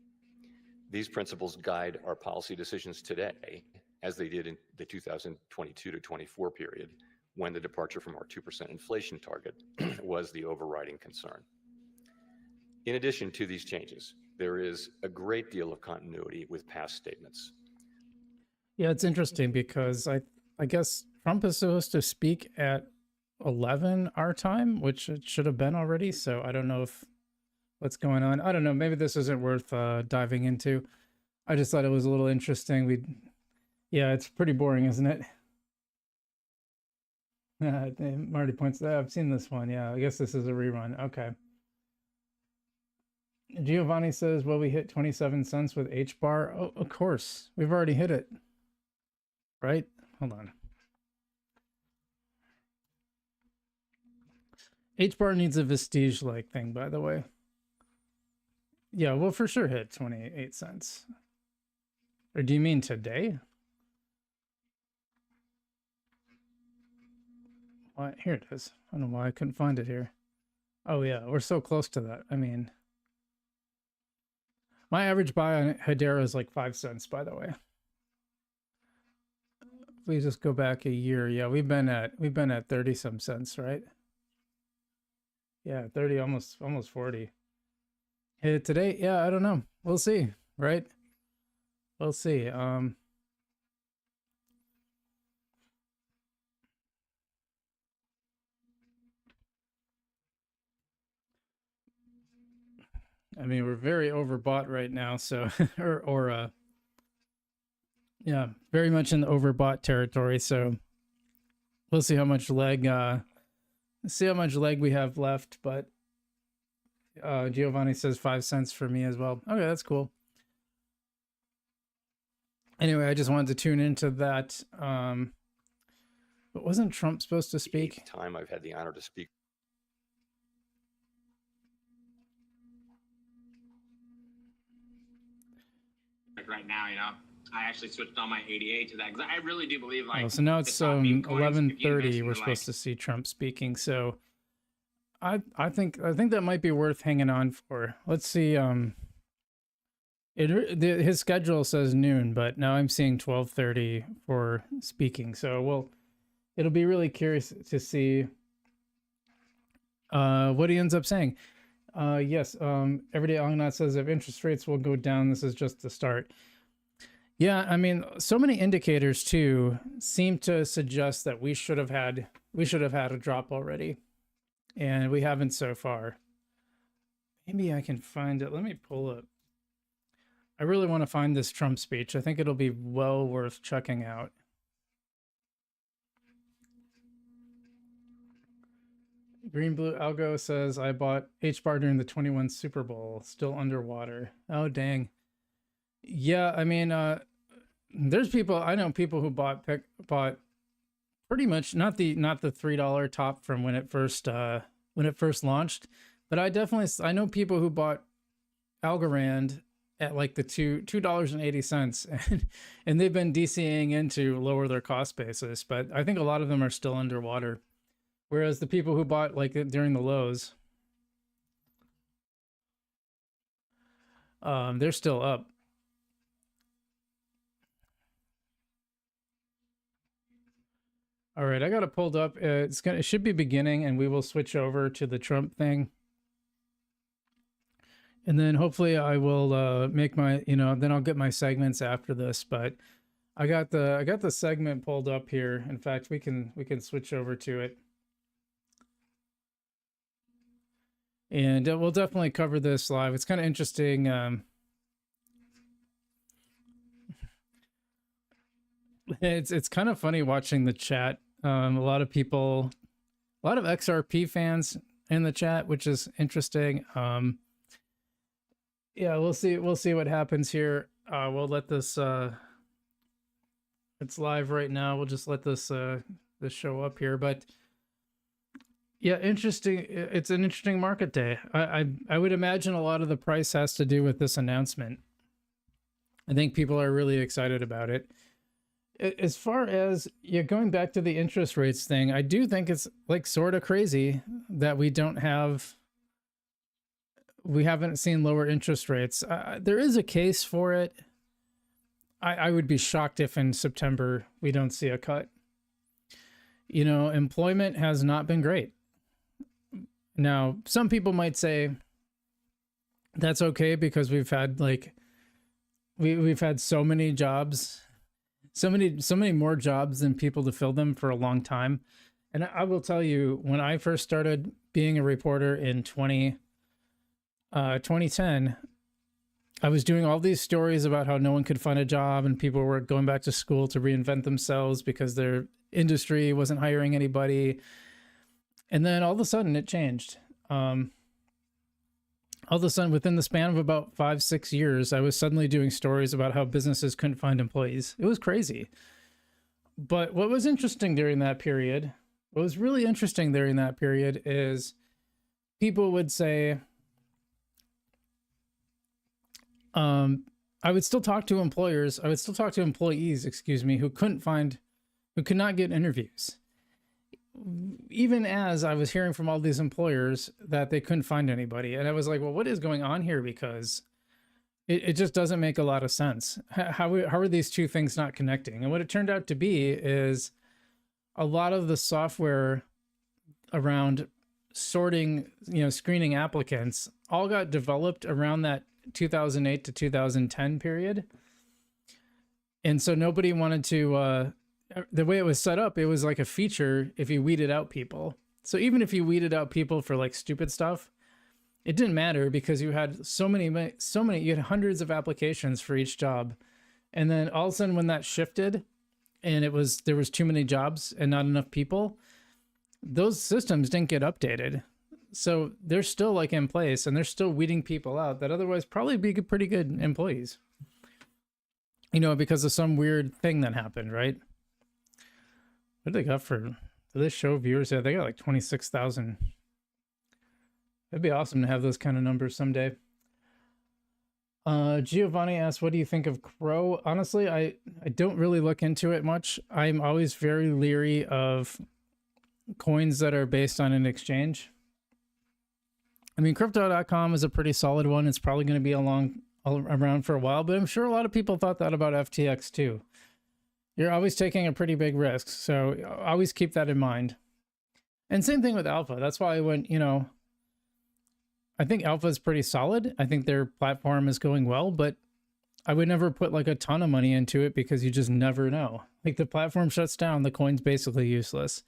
These principles guide our policy decisions today, as they did in the 2022 to 24 period, when the departure from our 2% inflation target was the overriding concern. In addition to these changes, there is a great deal of continuity with past statements. Yeah, it's interesting because I guess Trump is supposed to speak at 11 our time, which it should have been already. So I don't know if what's going on. I don't know. Maybe this isn't worth diving into. I just thought it was a little interesting. Yeah, it's pretty boring, isn't it? Marty points that I've seen this one. Yeah, I guess this is a rerun. Okay. Giovanni says, "Will we hit 27 cents with H bar?" Oh, of course, we've already hit it. Right? Hold on. H bar needs a vestige-like thing, by the way. Yeah, we'll for sure hit 28 cents. Or do you mean today? Why? Here it is. I don't know why I couldn't find it here. Oh yeah, we're so close to that. I mean, my average buy on Hedera is like 5 cents, by the way. If we just go back a year, yeah, we've been at 30 some cents, right? Yeah, 30, almost 40. Hit it today? Yeah, I don't know. We'll see, right? We'll see. I mean, we're very overbought right now, so yeah, very much in the overbought territory. So we'll see how much leg we have left. But Giovanni says 5 cents for me as well. Okay, that's cool. Anyway, I just wanted to tune into that. But wasn't Trump supposed to speak? Time I've had the honor to speak. Like right now, I actually switched on my 88 to that because I really do believe like. Oh, so now it's 11:30. We're supposed to see Trump speaking. So I think that might be worth hanging on for. Let's see. His schedule says noon, but now I'm seeing 12:30 for speaking. So it'll be really curious to see what he ends up saying. Yes, Everyday Algorand says if interest rates will go down, this is just the start. Yeah, I mean, so many indicators too seem to suggest that we should have had a drop already, and we haven't so far. Maybe I can find it. Let me pull it. I really want to find this Trump speech. I think it'll be well worth checking out. Green Blue Algo says, I bought H-bar during the 21 Super Bowl, still underwater. Oh, dang. Yeah, I mean, there's people, I know people who bought pretty much not the $3 top from when it first launched, but I know people who bought Algorand at like the $2.80 and they've been DCAing in to lower their cost basis, but I think a lot of them are still underwater. Whereas the people who bought like during the lows, they're still up. All right, I got it pulled up. It should be beginning, and we will switch over to the Trump thing. And then hopefully I will make my, then I'll get my segments after this. But I got the segment pulled up here. In fact, we can switch over to it. And we'll definitely cover this live. It's kind of interesting. It's kind of funny watching the chat. A lot of XRP fans in the chat, which is interesting. Yeah, we'll see. We'll see what happens here. We'll let this. It's live right now. We'll just let this show up here. But yeah, interesting. It's an interesting market day. I would imagine a lot of the price has to do with this announcement. I think people are really excited about it. As far as going back to the interest rates thing, I do think it's like sort of crazy that we haven't seen lower interest rates. There is a case for it. I would be shocked if in September we don't see a cut. Employment has not been great. Now, some people might say that's okay because we've had we've had so many jobs, so many more jobs than people to fill them for a long time. And I will tell you, when I first started being a reporter in 2010, I was doing all these stories about how no one could find a job and people were going back to school to reinvent themselves because their industry wasn't hiring anybody. And then all of a sudden it changed. All of a sudden, within the span of about 5-6 years, I was suddenly doing stories about how businesses couldn't find employees. It was crazy. But what was interesting during that period, what was really interesting during that period is people would say, I would still talk to employees, excuse me, who could not get interviews. Even as I was hearing from all these employers that they couldn't find anybody. And I was like, well, what is going on here? Because it just doesn't make a lot of sense. How are these two things not connecting? And what it turned out to be is a lot of the software around sorting, screening applicants all got developed around that 2008 to 2010 period. And so nobody wanted to, the way it was set up, it was like a feature if you weeded out people. So even if you weeded out people for like stupid stuff, it didn't matter because you had so many, you had hundreds of applications for each job. And then all of a sudden when that shifted and there was too many jobs and not enough people, those systems didn't get updated. So they're still like in place and they're still weeding people out that otherwise probably be pretty good employees, because of some weird thing that happened, right? What do they got for this show viewers? Yeah, they got like 26,000. It'd be awesome to have those kind of numbers someday. Giovanni asks, what do you think of Crow? Honestly, I don't really look into it much. I'm always very leery of coins that are based on an exchange. I mean, crypto.com is a pretty solid one. It's probably going to be around for a while, but I'm sure a lot of people thought that about FTX too. You're always taking a pretty big risk, so always keep that in mind. And same thing with Alpha. That's why I went, I think Alpha is pretty solid. I think their platform is going well, but I would never put like a ton of money into it because you just never know. Like the platform shuts down, the coin's basically useless.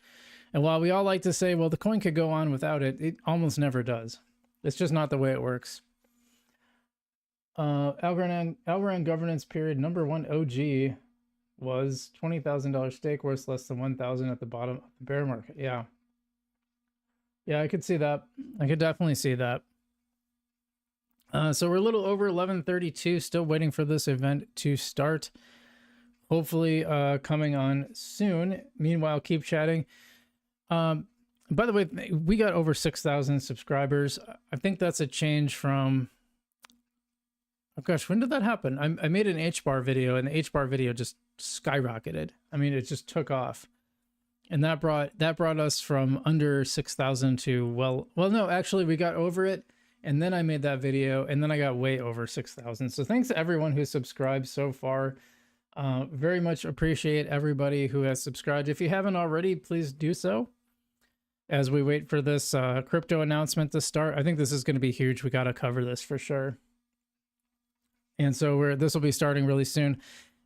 And while we all like to say, well, the coin could go on without it, it almost never does. It's just not the way it works. Algorand governance period number 1 OG was $20,000 stake worth less than 1,000 at the bottom of the bear market. Yeah. Yeah, I could see that. I could definitely see that. So we're a little over 11:32, still waiting for this event to start. Hopefully coming on soon. Meanwhile, keep chatting. By the way, we got over 6,000 subscribers. I think that's a change from... Oh gosh, when did that happen? I made an H-bar video, and the H-bar video just skyrocketed. I mean, it just took off. And that brought us from under 6,000 to, well, no, actually, we got over it. And then I made that video, and then I got way over 6,000. So thanks to everyone who subscribed so far. Very much appreciate everybody who has subscribed. If you haven't already, please do so. As we wait for this crypto announcement to start, I think this is going to be huge. We got to cover this for sure. And so this will be starting really soon.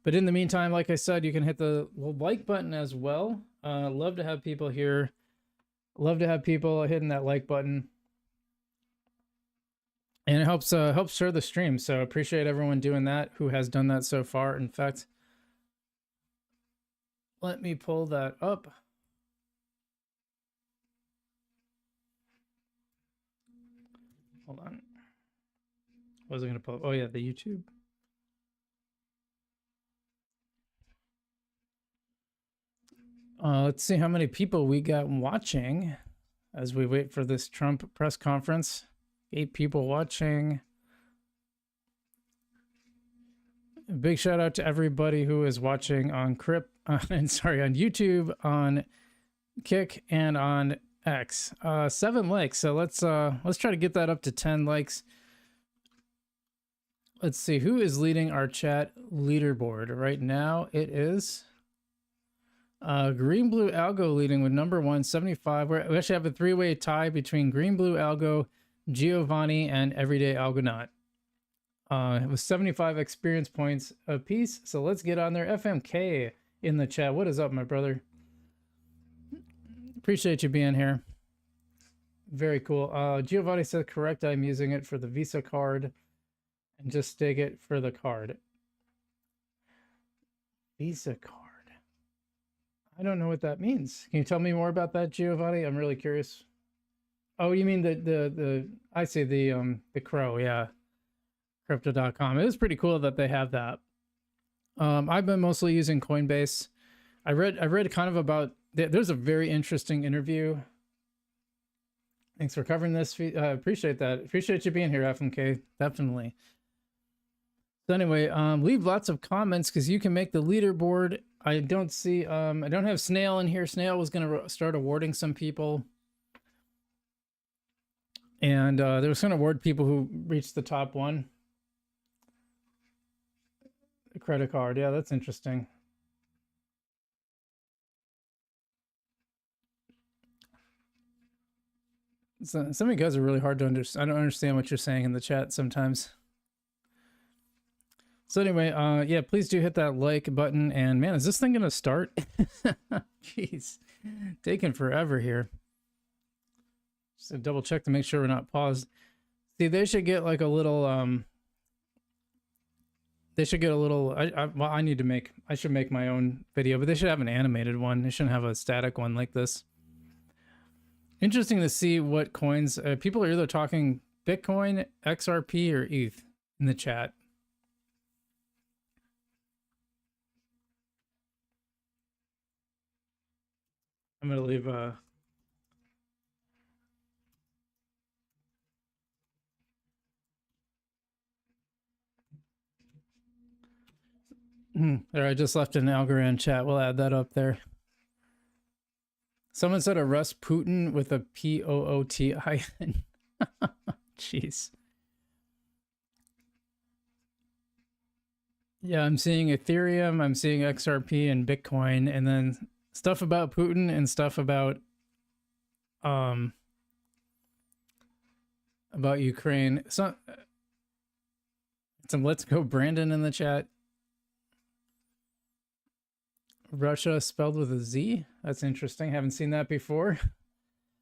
But in the meantime, like I said, you can hit the like button as well. Love to have people here. Love to have people hitting that like button. And it helps share the stream. So appreciate everyone doing that who has done that so far. In fact, let me pull that up. Hold on. What was I going to pull up? Oh, yeah, the YouTube. Let's see how many people we got watching as we wait for this Trump press conference. 8 people watching. A big shout out to everybody who is watching on on YouTube, on Kick, and on X. 7 likes, so let's try to get that up to 10 likes. Let's see who is leading our chat leaderboard right now. It is Green Blue Algo leading with number 1, 75. We actually have a 3-way tie between Green Blue Algo, Giovanni, and Everyday Algonaut. It was 75 experience points apiece. So let's get on there. FMK in the chat. What is up, my brother? Appreciate you being here. Very cool. Giovanni said correct. I'm using it for the Visa card and just stake it for the card. Visa card. I don't know what that means. Can you tell me more about that, Giovanni? I'm really curious. Oh, you mean the I see the crow, yeah. Crypto.com. It is pretty cool that they have that. I've been mostly using Coinbase. I read kind of about, there's a very interesting interview. Thanks for covering this. Appreciate that. Appreciate you being here, FMK. Definitely. So anyway, leave lots of comments because you can make the leaderboard. I don't see, I don't have Snail in here. Snail was going to start awarding some people. And they was going to award people who reached the top 1. A credit card. Yeah, that's interesting. So, some of you guys are really hard to understand. I don't understand what you're saying in the chat sometimes. So anyway, yeah, please do hit that like button. And man, is this thing gonna start? Jeez, taking forever here. Just to double check to make sure we're not paused. See, they should get like a little. They should get a little. Well, I should make my own video, but they should have an animated one. They shouldn't have a static one like this. Interesting to see what coins people are either talking Bitcoin, XRP, or ETH in the chat. I'm gonna leave there, I just left an Algorand chat. We'll add that up there. Someone said a Russ Putin with a P-O-O-T-I-N. Jeez. Yeah, I'm seeing Ethereum, I'm seeing XRP and Bitcoin, and then stuff about Putin and stuff about Ukraine. So some Let's Go Brandon in the chat. Russia spelled with a Z. That's interesting. Haven't seen that before.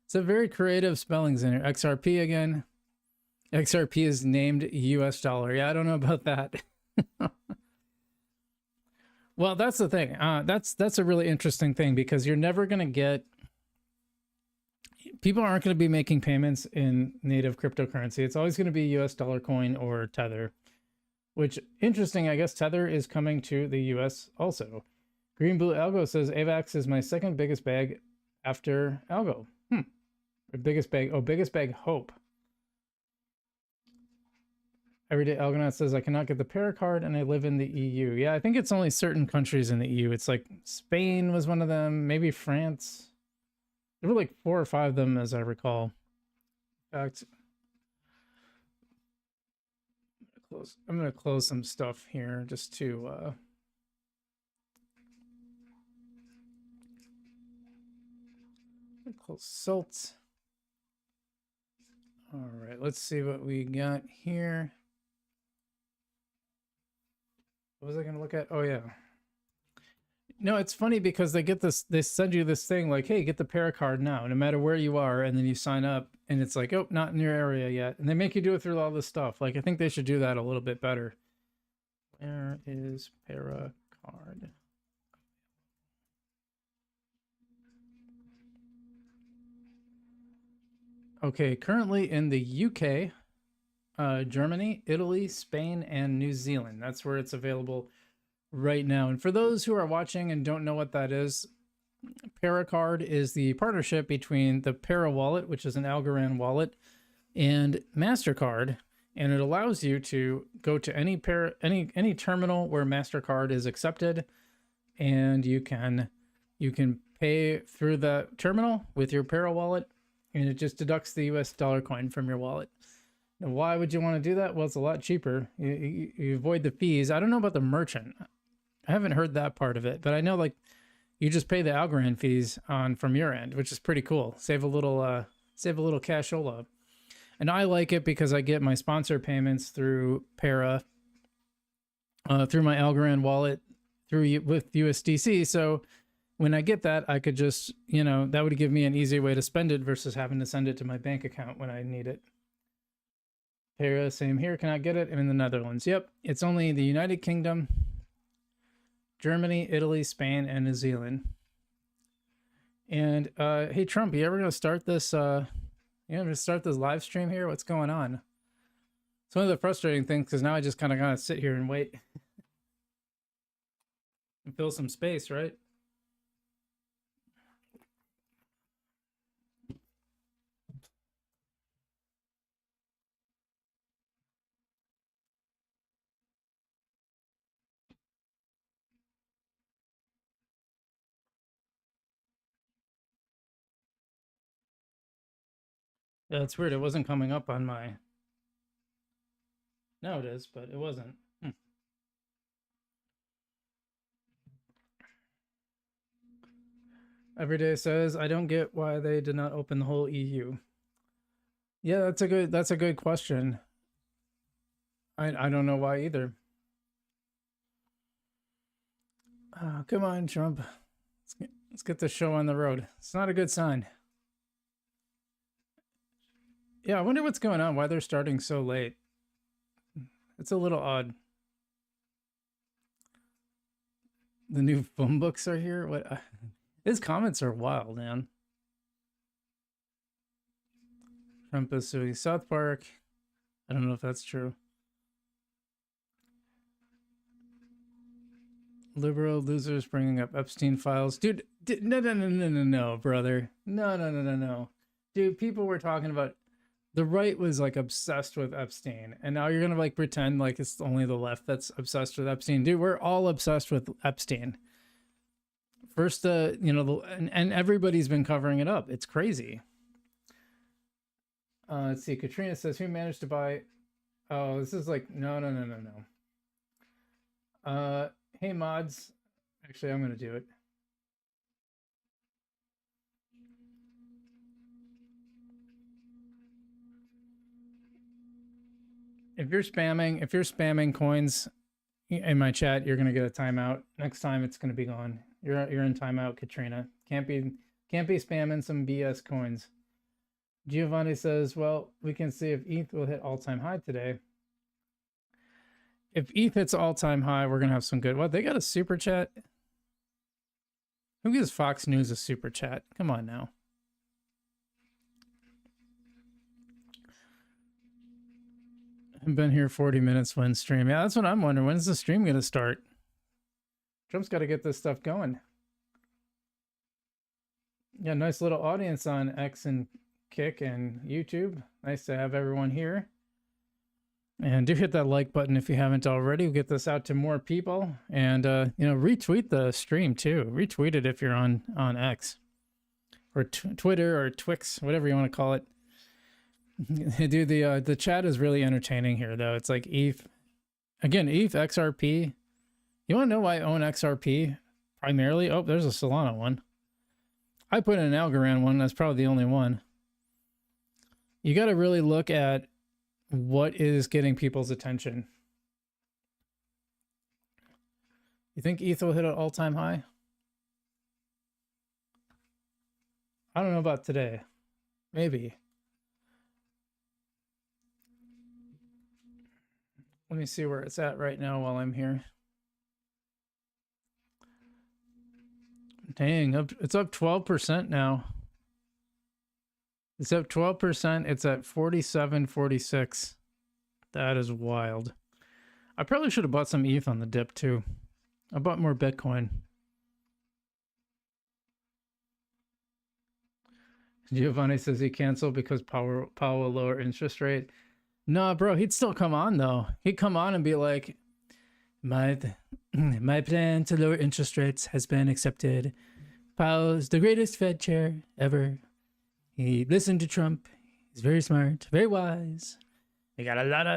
It's a very creative spellings in here. XRP again. XRP is named US dollar. Yeah, I don't know about that. Well, that's the thing. That's a really interesting thing because you're never going to get... People aren't going to be making payments in native cryptocurrency. It's always going to be US dollar coin or Tether. Which, interesting, I guess Tether is coming to the US also. Green Blue Algo says AVAX is my second biggest bag after Algo. Or biggest bag. Oh, biggest bag Hope. Everyday Algonaut says I cannot get the para card and I live in the EU. Yeah, I think it's only certain countries in the EU. It's like Spain was one of them, maybe France. There were like 4 or 5 of them as I recall. In fact, I'm gonna close some stuff here just to consult. All right, let's see what we got here. What was I going to look at? Oh, yeah. No, it's funny because they get this, they send you this thing like, hey, get the para card now, no matter where you are. And then you sign up and it's like, oh, not in your area yet. And they make you do it through all this stuff. Like, I think they should do that a little bit better. Where is para card? Okay, currently in the UK, Germany, Italy, Spain, and New Zealand. That's where it's available right now. And for those who are watching and don't know what that is, Paracard is the partnership between the Para wallet, which is an Algorand wallet, and MasterCard, and it allows you to go to any terminal where MasterCard is accepted, and you can pay through the terminal with your Para wallet, and it just deducts the US dollar coin from your wallet. Now, why would you want to do that? Well, it's a lot cheaper. You avoid the fees. I don't know about the merchant. I haven't heard that part of it, but I know like you just pay the Algorand fees on from your end, which is pretty cool. Save a little cashola. And I like it because I get my sponsor payments through Para, through my Algorand wallet, with USDC. So when I get that, I could just, that would give me an easy way to spend it versus having to send it to my bank account when I need it. Para, same here. Can I get it? I'm in the Netherlands. Yep. It's only the United Kingdom, Germany, Italy, Spain, and New Zealand. And hey, Trump, you ever gonna start this? Start this live stream here? What's going on? It's one of the frustrating things because now I just kind of gotta sit here and wait and fill some space, right? Yeah, it's weird. It wasn't coming up on my. No, it is, but it wasn't. Everyday says, I don't get why they did not open the whole EU. Yeah, that's a good question. I don't know why either. Come on, Trump. Let's get the show on the road. It's not a good sign. Yeah, I wonder what's going on, why they're starting so late. It's a little odd. The new phone books are here? What? His comments are wild, man. Trump is suing South Park. I don't know if that's true. Liberal losers bringing up Epstein files. Dude, no, brother. No. Dude, people were talking about the right was like obsessed with Epstein, and now you're gonna like pretend like it's only the left that's obsessed with Epstein. Dude, we're all obsessed with Epstein. First, and everybody's been covering it up. It's crazy. Let's see. Katrina says, "Who managed to buy?" Oh, this is like no. Hey mods, actually, I'm gonna do it. If you're spamming coins in my chat, you're gonna get a timeout. Next time, it's gonna be gone. You're in timeout, Katrina. Can't be spamming some BS coins. Giovanni says, well, we can see if ETH will hit all-time high today. If ETH hits all-time high, we're gonna have some good. What, they got a super chat? Who gives Fox News a super chat? Come on now. I've been here 40 minutes when stream. Yeah, that's what I'm wondering. When's the stream gonna start? Trump's got to get this stuff going. Yeah, nice little audience on X and Kick and YouTube. Nice to have everyone here. And do hit that like button if you haven't already. We'll get this out to more people. And, retweet the stream too. Retweet it if you're on X. Or Twitter or Twix, whatever you want to call it. Dude, the chat is really entertaining here, though. It's like ETH. Again, ETH, XRP. You want to know why I own XRP? Primarily? Oh, there's a Solana one. I put in an Algorand one. That's probably the only one. You got to really look at what is getting people's attention. You think ETH will hit an all-time high? I don't know about today. Maybe. Let me see where it's at right now while I'm here. Dang, it's up 12% now. It's up 12%. It's at 47.46. That is wild. I probably should have bought some ETH on the dip too. I bought more Bitcoin. Giovanni says he canceled because Powell will lower interest rate. Nah, bro, he'd still come on though. He'd come on and be like, my plan to lower interest rates has been accepted. Powell's the greatest Fed chair ever. He listened to Trump. He's very smart, very wise. We got a lot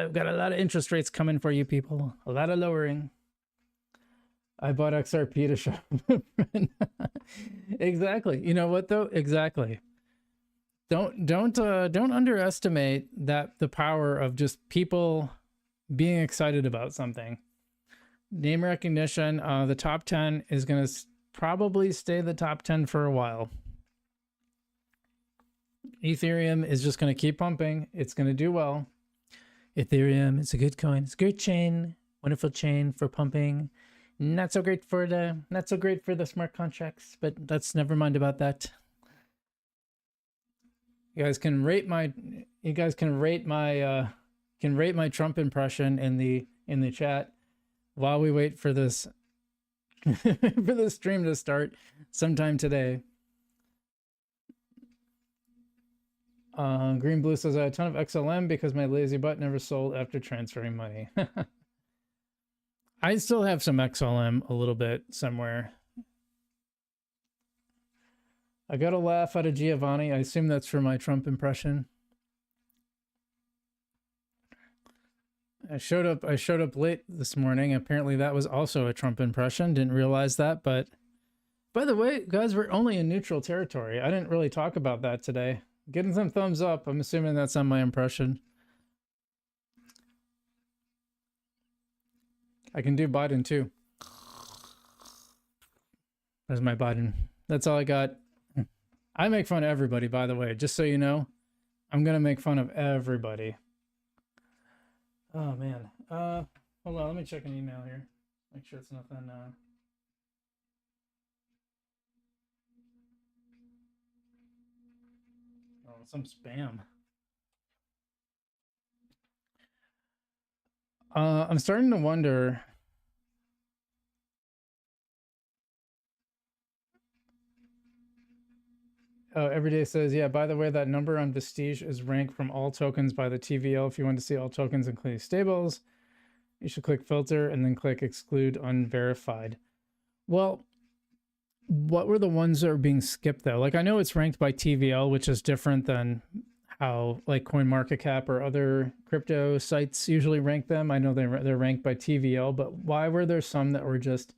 of interest rates coming for you people. A lot of lowering. I bought XRP to show a friend. Exactly. You know what though? Exactly. Don't underestimate the power of just people being excited about something. Name recognition. The top 10 is going to probably stay the top 10 for a while. Ethereum is just going to keep pumping. It's going to do well. Ethereum is a good coin. It's a great chain. Wonderful chain for pumping. Not so great for the smart contracts, but let's never mind about that. You guys can rate my Trump impression in the chat while we wait for this for the stream to start sometime today. Green Blue says I had a ton of XLM because my lazy butt never sold after transferring money. I still have some XLM a little bit somewhere. I got a laugh out of Giovanni. I assume that's for my Trump impression. I showed up late this morning. Apparently that was also a Trump impression. Didn't realize that, but by the way, guys, we're only in neutral territory. I didn't really talk about that today. Getting some thumbs up. I'm assuming that's on my impression. I can do Biden too. There's my Biden. That's all I got. I make fun of everybody, by the way, just so you know. I'm gonna make fun of everybody. Oh man. Hold on, let me check an email here. Make sure it's nothing oh, some spam. I'm starting to wonder. Everyday says, yeah, by the way, that number on Vestige is ranked from all tokens by the TVL. If you want to see all tokens, including stables, you should click filter and then click exclude unverified. Well, what were the ones that are being skipped though? Like I know it's ranked by TVL, which is different than how like CoinMarketCap or other crypto sites usually rank them. I know they're ranked by TVL, but why were there some that were just,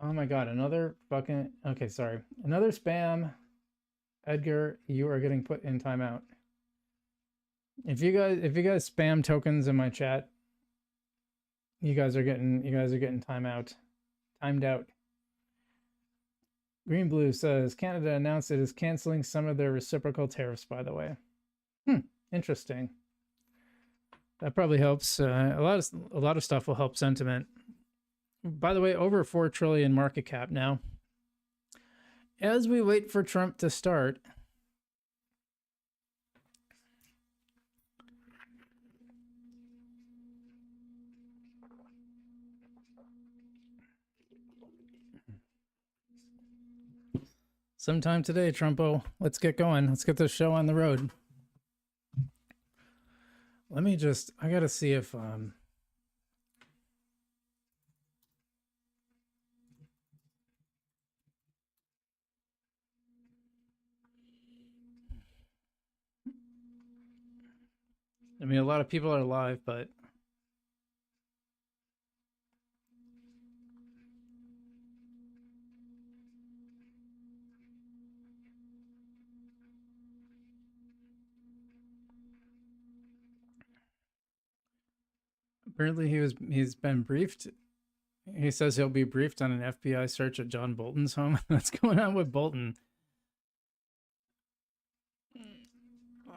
oh my God, another fucking, okay, sorry. Another spam. Edgar, you are getting put in timeout. If you guys spam tokens in my chat, you guys are getting timed out. Green Blue says Canada announced it is canceling some of their reciprocal tariffs, by the way. Interesting. That probably helps. A lot of stuff will help sentiment. By the way, over 4 trillion market cap now. As we wait for Trump to start, sometime today, Trumpo, let's get going. Let's get this show on the road. I gotta see if I mean, a lot of people are live, but apparently he's been briefed. He says he'll be briefed on an FBI search at John Bolton's home. What's going on with Bolton?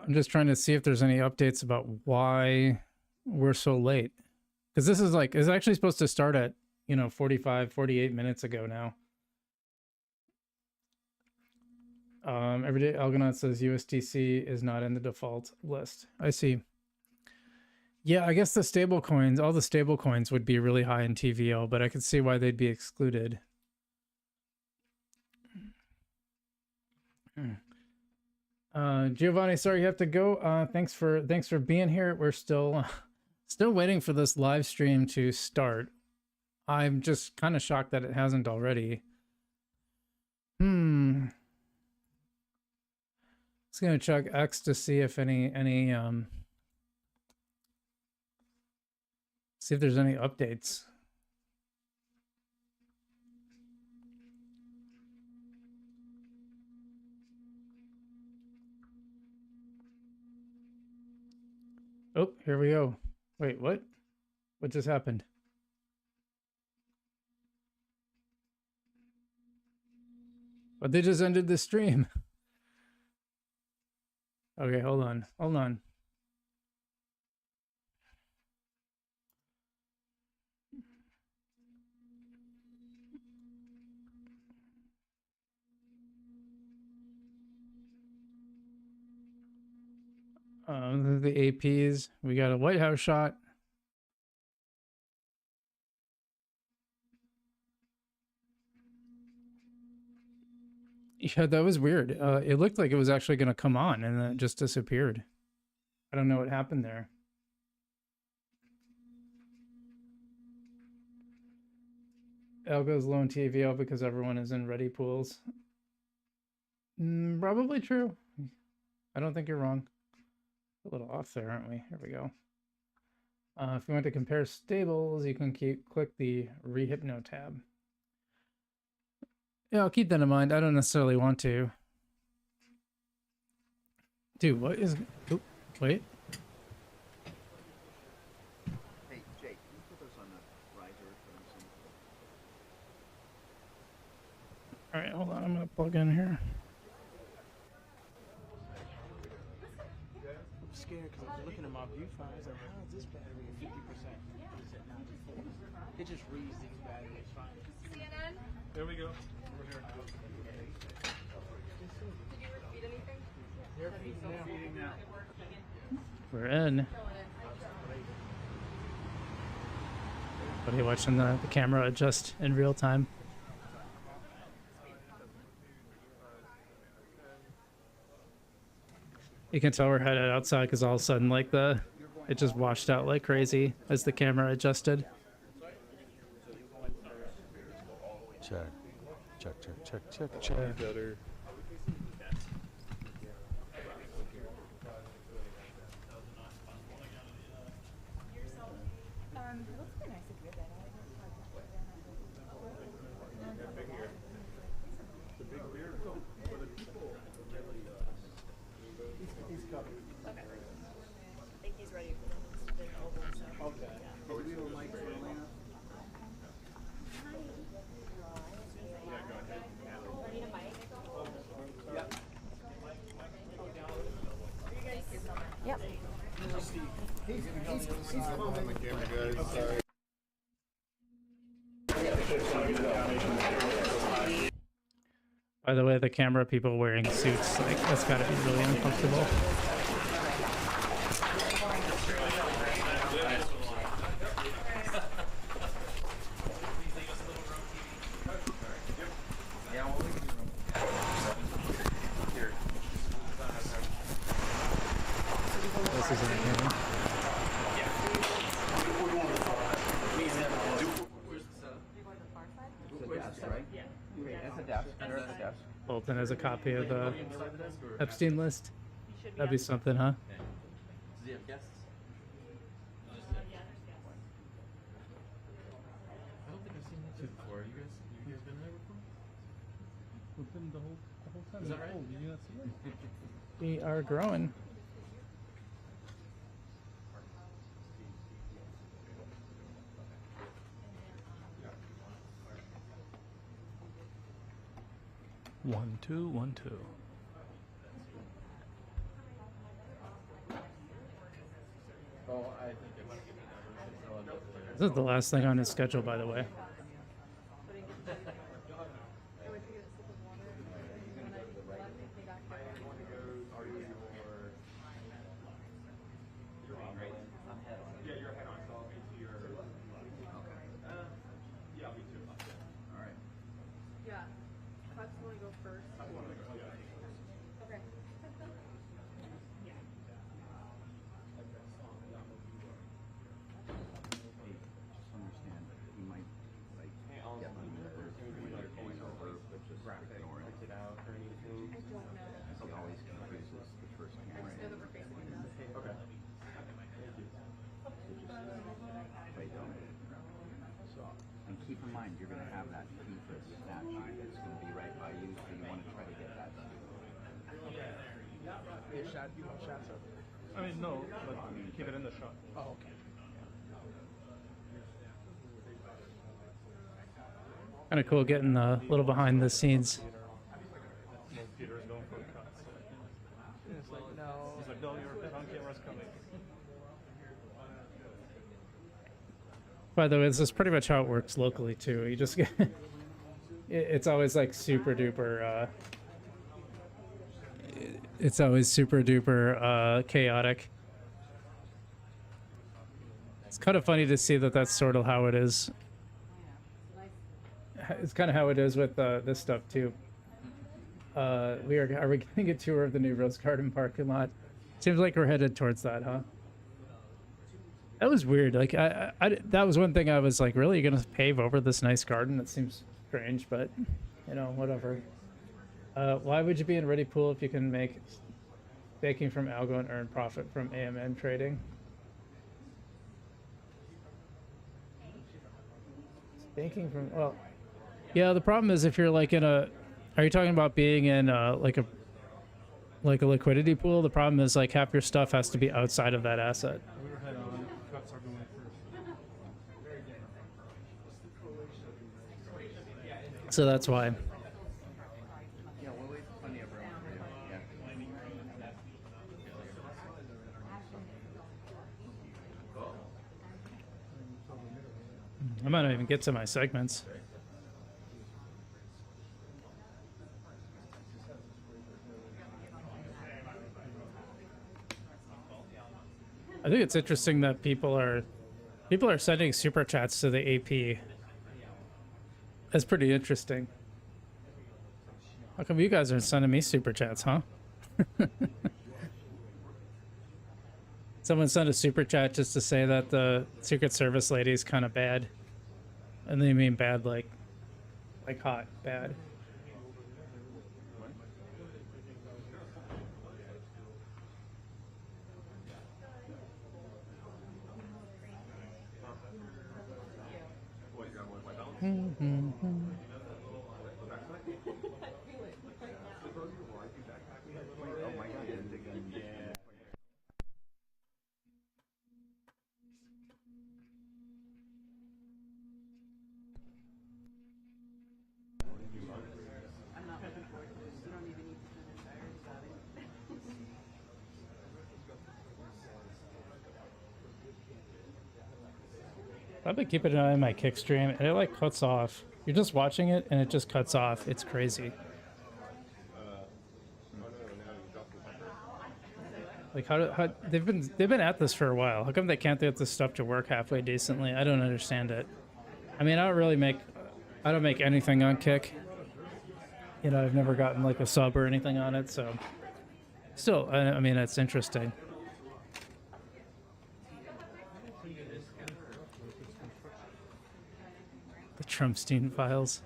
I'm just trying to see if there's any updates about why we're so late. Because this is like, it's actually supposed to start at, 48 minutes ago now. Everyday Algorand says USDC is not in the default list. I see. Yeah, I guess the stable coins, all the stable coins would be really high in TVL, but I could see why they'd be excluded. Giovanni, sorry you have to go. Thanks for being here. We're still waiting for this live stream to start. I'm just kind of shocked that it hasn't already. Just gonna check X to see if see if there's any updates. Oh, here we go. Wait, what? What just happened? But they just ended the stream. Okay, hold on. Hold on. The APs. We got a White House shot. Yeah, that was weird. It looked like it was actually going to come on and then it just disappeared. I don't know what happened there. Algo's low in TVL because everyone is in ready pools. Probably true. I don't think you're wrong. A little off there, aren't we? Here we go. If you want to compare stables, you can click the Rehypno tab. Yeah, I'll keep that in mind. I don't necessarily want to. Dude, what is... Oh, wait. Hey, Jake, can you put those on the riser for Alright, hold on. I'm going to plug in here. I'm scared because I was looking at my viewfinder. I was like, how is this battery at 50%? It's at 94. It just reads these batteries fine. CNN? There we go. We're here. Did you repeat anything? They're feeding now. We're in. What are you watching the camera adjust in real time? You can tell we're headed outside because all of a sudden, like it just washed out like crazy as the camera adjusted. Check. Better. I think he's ready for the oval, so. Okay. Yeah. Are we doing mic for Elena? Need a mic? Yep. Yep. He's on the camera, guys. Sorry. By the way, the camera people wearing suits, like, that's gotta be really uncomfortable. This is entertaining. Bolton has a copy of the Epstein list. That'd be something, huh? Does he have guests? I don't think I've seen that before. You guys been there before? We've been the whole time. Is that right? We are growing. One, two, 1, 2. Oh, I think it's This is the last thing on his schedule, by the way. you're going to have that key for a snapshot that's going to be right by you, so you want to try to get that too. Okay. Yeah, shot. You want shots up? I mean, no, but keep it in the shot. Oh, okay. Kind of cool getting a little behind the scenes. Most Peter's going for cuts. And it's like, no. He's like, no, your hit on camera's coming. By the way, this is pretty much how it works locally too. You just get it's always like super duper it's always super duper chaotic. It's kind of funny to see that that's sort of how it is. It's kind of how it is with this stuff too. Are we getting a tour of the new Rose Garden parking lot? Seems like we're headed towards that, huh? That was weird. Like that was one thing I was like, really, you're gonna pave over this nice garden? That seems strange, but you know, whatever. Why would you be in Ready Pool if you can make baking from algo and earn profit from AMM trading? Baking from, well, yeah. The problem is if you're like in a, are you talking about being in like a liquidity pool? The problem is like half your stuff has to be outside of that asset. We were head on. Cuts are going first. So that's why. Yeah, we'll leave plenty of room for you. Yeah. I might not even get to my segments. I think it's interesting that people are sending super chats to the AP. That's pretty interesting. How come you guys aren't sending me super chats, huh? Someone sent a super chat just to say that the Secret Service lady is kind of bad. And they mean bad like hot bad. I've been keeping an eye on my kick stream and it like cuts off. You're just watching it and it just cuts off. It's crazy. Like how they've been at this for a while. How come they can't get this stuff to work halfway decently? I don't understand it. I mean, I don't make anything on Kick. You know, I've never gotten like a sub or anything on it, so still, I mean, it's interesting. The Trumpstein files.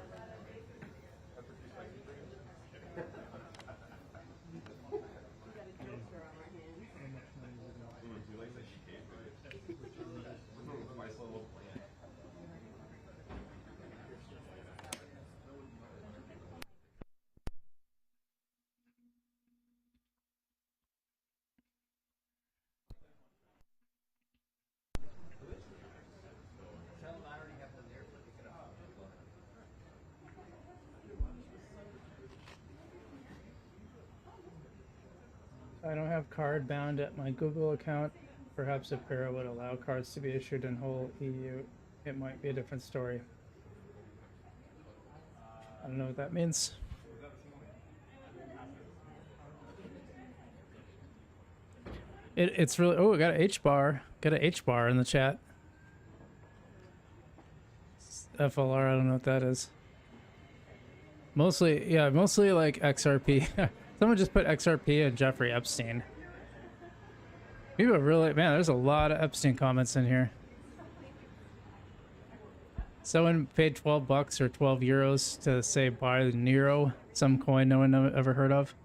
I don't have card bound at my Google account. Perhaps if Para would allow cards to be issued in whole EU, it might be a different story. I don't know what that means. It's really, oh, I got an H bar. Got an H bar in the chat. FLR, I don't know what that is. Mostly, yeah, mostly like XRP. Someone just put XRP and Jeffrey Epstein. People really, man, there's a lot of Epstein comments in here. Someone paid 12 bucks or 12 euros to say buy Nero, some coin no one ever heard of.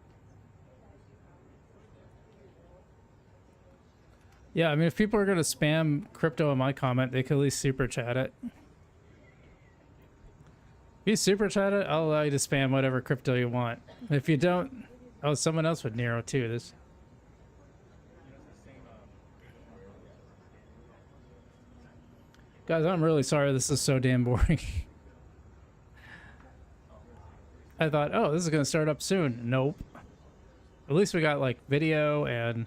Yeah, I mean, if people are going to spam crypto in my comment, they could at least super chat it. you super chat it, I'll allow you to spam whatever crypto you want. If you don't, oh, someone else would Nero too. This. Guys, I'm really sorry this is so damn boring. I thought, oh, this is gonna start up soon. Nope. At least we got like video and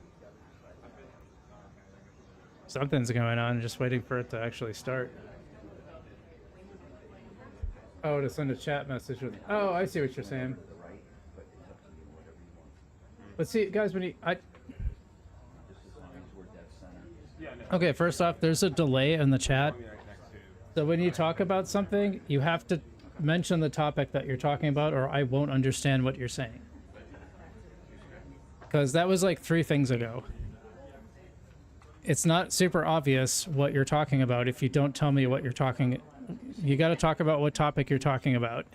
something's going on. Just waiting for it to actually start. Oh, to send a chat message with. Oh, I see what you're saying. But see, guys, when you okay, first off, there's a delay in the chat. So when you talk about something, you have to mention the topic that you're talking about, or I won't understand what you're saying. Because that was like 3 things ago. It's not super obvious what you're talking about if you don't tell me what you're talking. You got to talk about what topic you're talking about.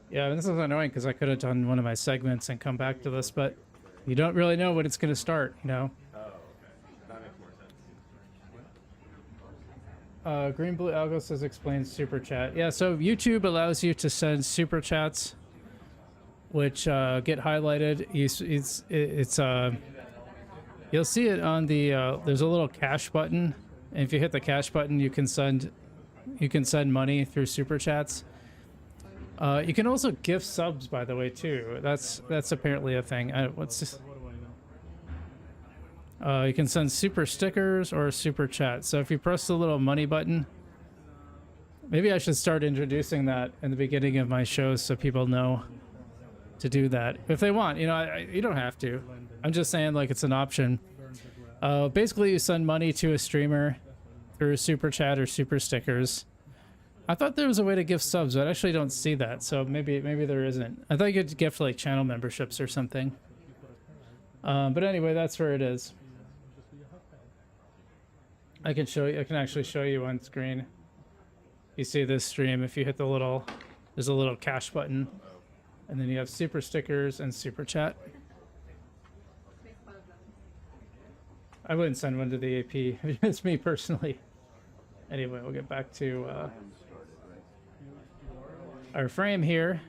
Yeah, this is annoying because I could have done one of my segments and come back to this, but you don't really know when it's going to start, you know? Green Blue Algo says explains super chat. Yeah, so YouTube allows you to send super chats, which get highlighted. You'll see it on the there's a little cash button, and if you hit the cash button, you can send money through super chats. You can also gift subs, by the way, too. That's apparently a thing. What's this? You can send super stickers or super chat. So if you press the little money button, maybe I should start introducing that in the beginning of my shows so people know to do that if they want. You know, you don't have to. I'm just saying, like, it's an option. Basically, you send money to a streamer through super chat or super stickers. I thought there was a way to gift subs, but I actually don't see that. So maybe there isn't. I thought you could gift like channel memberships or something. But anyway, that's where it is. I can show you. I can actually show you on screen. You see this stream. If you hit the little, there's a little cash button, and then you have super stickers and super chat. I wouldn't send one to the AP. It's me personally. Anyway, we'll get back to our frame here.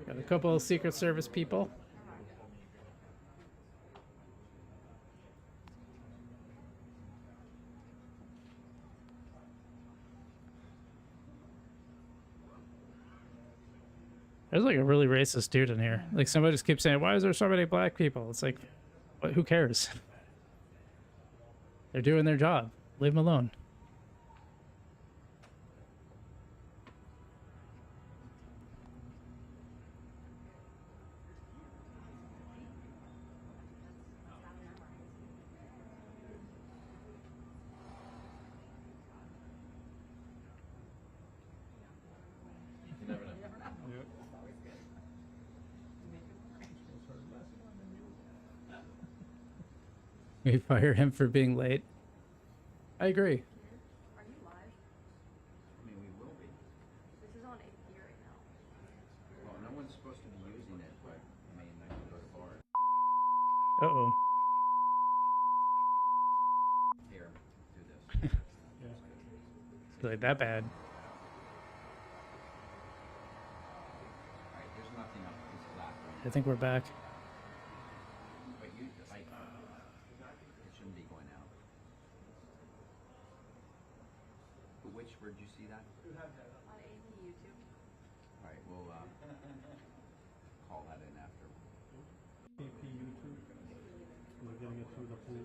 Got a couple of Secret Service people. There's like a really racist dude in here. Like somebody just keeps saying, why is there so many black people? It's like, who cares? They're doing their job. Leave them alone. We fire him for being late. I agree. Are you live? I mean, we will be. This is on AP right now. Well, no one's supposed to be using it, but I mean, I can go to bars. Uh-oh. Here, do this. It's like that bad. Alright, there's nothing up. It's flat right I think we're back. now. But you, like, it shouldn't be going out. Which, where'd you see that? On AP YouTube. Alright, we'll, call that in after. AP YouTube. We're getting it through the pool.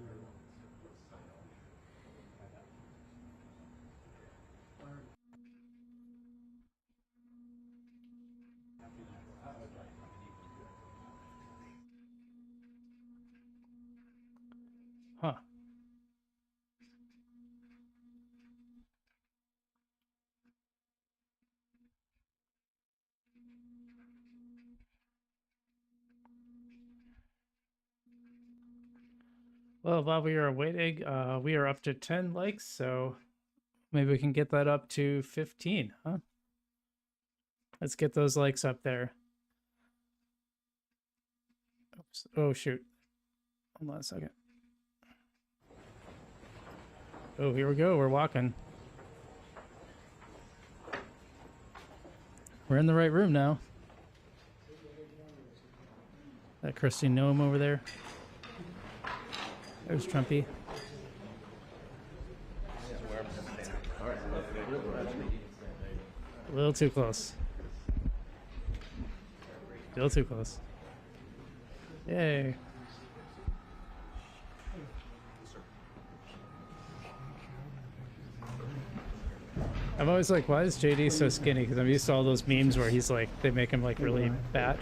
Huh. Well, while we are waiting, we are up to 10 likes, so maybe we can get that up to 15, huh? Let's get those likes up there. Oops. Oh, shoot. Hold on a second. Oh, here we go. We're walking. We're in the right room now. That Christy gnome over there. There's Trumpy. A little too close. Still too close. Yay. I'm always like, why is JD so skinny? Because I'm used to all those memes where he's like, they make him like really fat.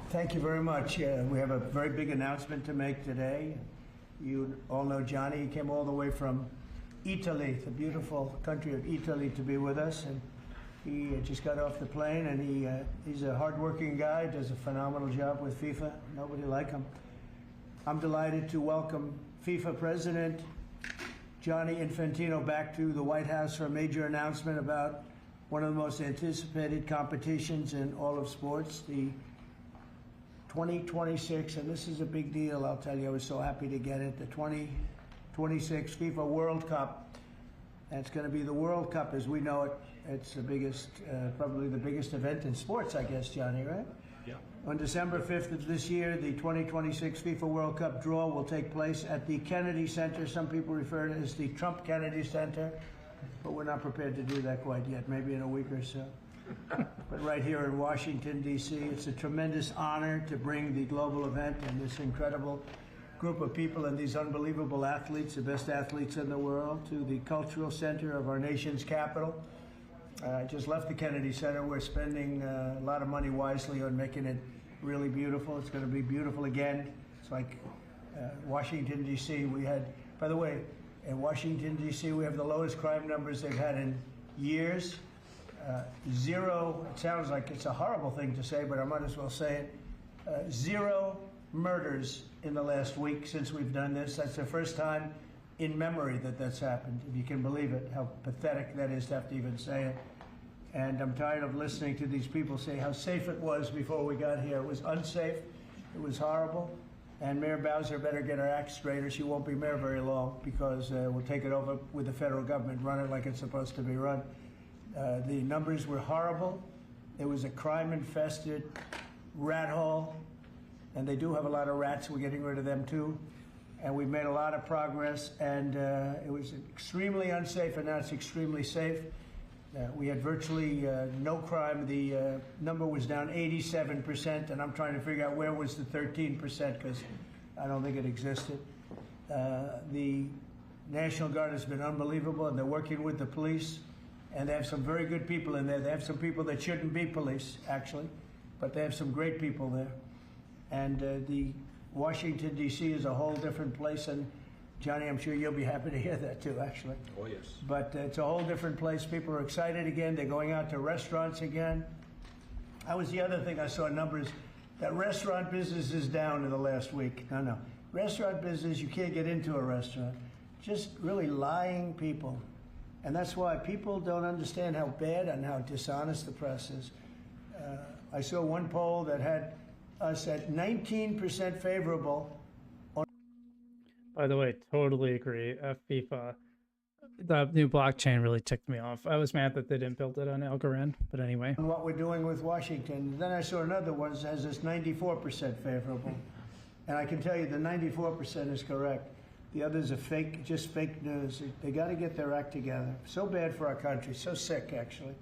Thank you very much. We have a very big announcement to make today. You all know Johnny. He came all the way from Italy, the beautiful country of Italy, to be with us. And he just got off the plane, and he's a hardworking guy, does a phenomenal job with FIFA. Nobody like him. I'm delighted to welcome FIFA President Gianni Infantino back to the White House for a major announcement about one of the most anticipated competitions in all of sports, the 2026, and this is a big deal, I'll tell you. I was so happy to get it, the 2026 FIFA World Cup. And it's going to be the World Cup as we know it. It's the biggest, probably the biggest event in sports, I guess, Johnny, right? Yeah. On December 5th of this year, the 2026 FIFA World Cup draw will take place at the Kennedy Center. Some people refer to it as the Trump Kennedy Center, but we're not prepared to do that quite yet, maybe in a week or so. But right here in Washington, D.C., it's a tremendous honor to bring the global event and this incredible group of people and these unbelievable athletes, the best athletes in the world, to the cultural center of our nation's capital. I just left the Kennedy Center. We're spending a lot of money wisely on making it really beautiful. It's going to be beautiful again. It's like Washington, D.C. We had, by the way, in Washington, D.C., we have the lowest crime numbers they've had in years. Zero, it sounds like it's a horrible thing to say, but I might as well say it. Zero murders in the last week since we've done this. That's the first time in memory that that's happened, if you can believe it, how pathetic that is to have to even say it. And I'm tired of listening to these people say how safe it was before we got here. It was unsafe. It was horrible. And Mayor Bowser better get her act straight or she won't be mayor very long, because we'll take it over with the federal government, run it like it's supposed to be run. The numbers were horrible. It was a crime-infested rat hole. And they do have a lot of rats. We're getting rid of them, too. And we've made a lot of progress. And it was extremely unsafe, and now it's extremely safe. We had virtually no crime. The number was down 87%, and I'm trying to figure out where was the 13%, because I don't think it existed. The National Guard has been unbelievable, and they're working with the police. And they have some very good people in there. They have some people that shouldn't be police, actually, but they have some great people there. And the Washington, D.C. is a whole different place. And Johnny, I'm sure you'll be happy to hear that too, actually. Oh, yes. But it's a whole different place. People are excited again. They're going out to restaurants again. That was the other thing I saw numbers, that restaurant business is down in the last week. No. Restaurant business, you can't get into a restaurant. Just really lying people. And that's why people don't understand how bad and how dishonest the press is. I saw one poll that had us at 19% favorable. By the way, totally agree. FIFA, the new blockchain really ticked me off. I was mad that they didn't build it on Algorand, but anyway. On what we're doing with Washington. Then I saw another one that has us 94% favorable. And I can tell you the 94% is correct. The others are fake, just fake news. They got to get their act together. So bad for our country, so sick, actually.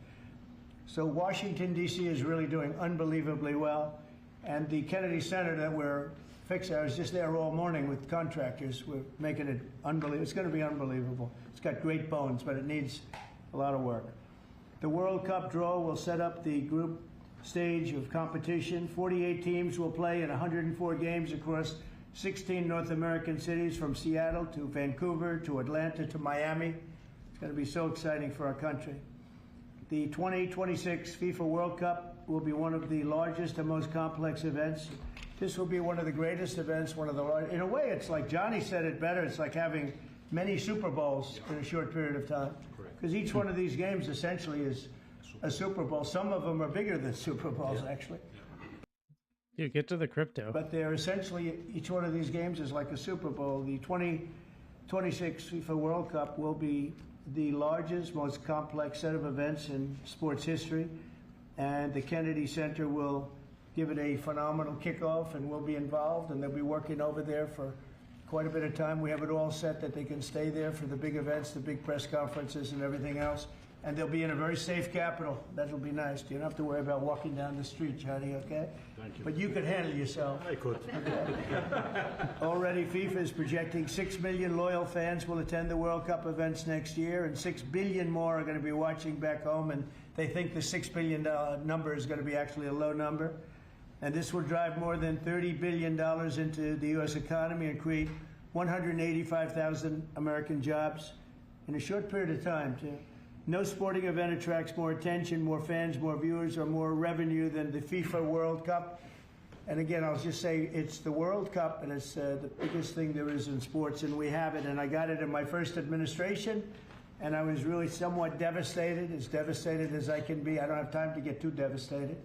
So Washington, D.C. is really doing unbelievably well. And the Kennedy Center that we're fixing, I was just there all morning with contractors. We're making it unbelievable. It's going to be unbelievable. It's got great bones, but it needs a lot of work. The World Cup draw will set up the group stage of competition. 48 teams will play in 104 games across 16 North American cities, from Seattle to Vancouver to Atlanta to Miami. It's going to be so exciting for our country. The 2026 FIFA World Cup will be one of the largest and most complex events. This will be one of the greatest events, one of the largest. In a way, it's like Johnny said it better. It's like having many Super Bowls in a short period of time. Because each one of these games essentially is a Super Bowl. Some of them are bigger than Super Bowls, actually. You get to the crypto. But they're essentially, each one of these games is like a Super Bowl. The 2026 FIFA World Cup will be the largest, most complex set of events in sports history. And the Kennedy Center will give it a phenomenal kickoff, and we'll be involved, and they'll be working over there for quite a bit of time. We have it all set that they can stay there for the big events, the big press conferences and everything else. And they'll be in a very safe capital. That'll be nice. You don't have to worry about walking down the street, Johnny, okay? Thank you. But you can handle yourself. I could. Already, FIFA is projecting 6 million loyal fans will attend the World Cup events next year, and 6 billion more are going to be watching back home, and they think the $6 billion number is going to be actually a low number. And this will drive more than $30 billion into the U.S. economy and create 185,000 American jobs in a short period of time, too. No sporting event attracts more attention, more fans, more viewers, or more revenue than the FIFA World Cup. And again, I'll just say it's the World Cup, and it's the biggest thing there is in sports, and we have it. And I got it in my first administration, and I was really somewhat devastated, as devastated as I can be. I don't have time to get too devastated.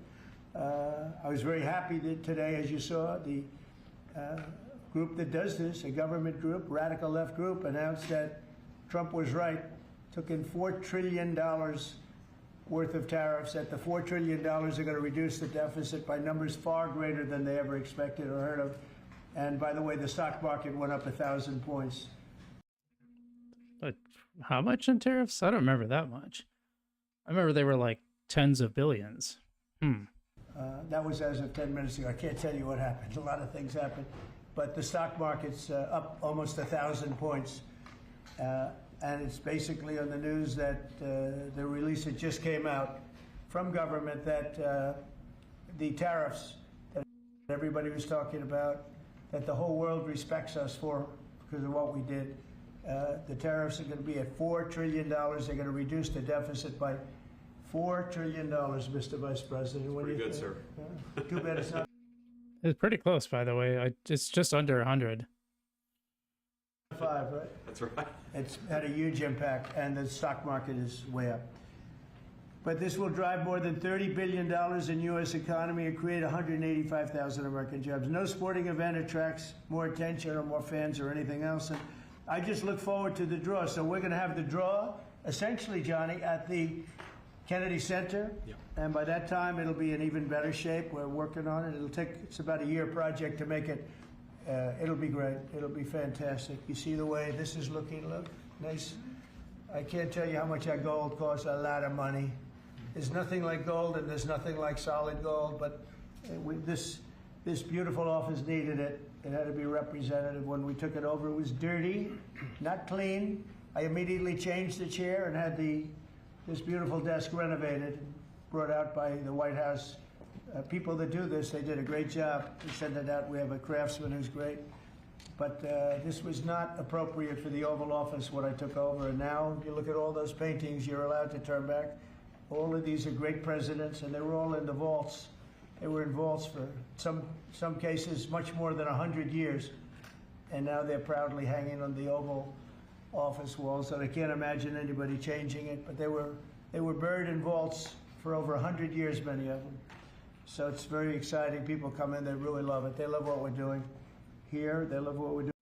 I was very happy that today, as you saw, the group that does this, a government group, radical left group, announced that Trump was right. Took in $4 trillion worth of tariffs. That the $4 trillion are going to reduce the deficit by numbers far greater than they ever expected or heard of. And by the way, the stock market went up 1,000 points. But how much in tariffs? I don't remember that much. I remember they were like tens of billions. That was as of 10 minutes ago. I can't tell you what happened. A lot of things happened. But the stock market's up almost 1,000 points. And it's basically on the news that the release that just came out from government that the tariffs that everybody was talking about, that the whole world respects us for because of what we did. The tariffs are going to be at $4 trillion. They're going to reduce the deficit by $4 trillion, Mr. Vice President. What Pretty do you good, think? sir. Too bad it's not It's pretty close, by the way. It's just under 100. 5, right? That's right. It's had a huge impact, and the stock market is way up. But this will drive more than $30 billion in U.S. economy and create 185,000 American jobs. No sporting event attracts more attention or more fans or anything else. And I just look forward to the draw. So we're going to have the draw, essentially, Johnny, at the Kennedy Center. Yep. And by that time, it'll be in even better shape. We're working on it. It's about a year project to make it. It'll be great. It'll be fantastic. You see the way this is looking? Look, nice. I can't tell you how much that gold costs. A lot of money. There's nothing like gold, and there's nothing like solid gold. But this beautiful office needed it. It had to be representative. When we took it over, it was dirty, not clean. I immediately changed the chair and had this beautiful desk renovated, brought out by the White House. People that do this, they did a great job to send it out. We have a craftsman who's great. But this was not appropriate for the Oval Office when I took over. And now, if you look at all those paintings, you're allowed to turn back. All of these are great presidents, and they were all in the vaults. They were in vaults for some cases much more than 100 years. And now they're proudly hanging on the Oval Office walls. And I can't imagine anybody changing it. But they were buried in vaults for over 100 years, many of them. So it's very exciting. People come in, they really love it. They love what we're doing here. They love what we're doing.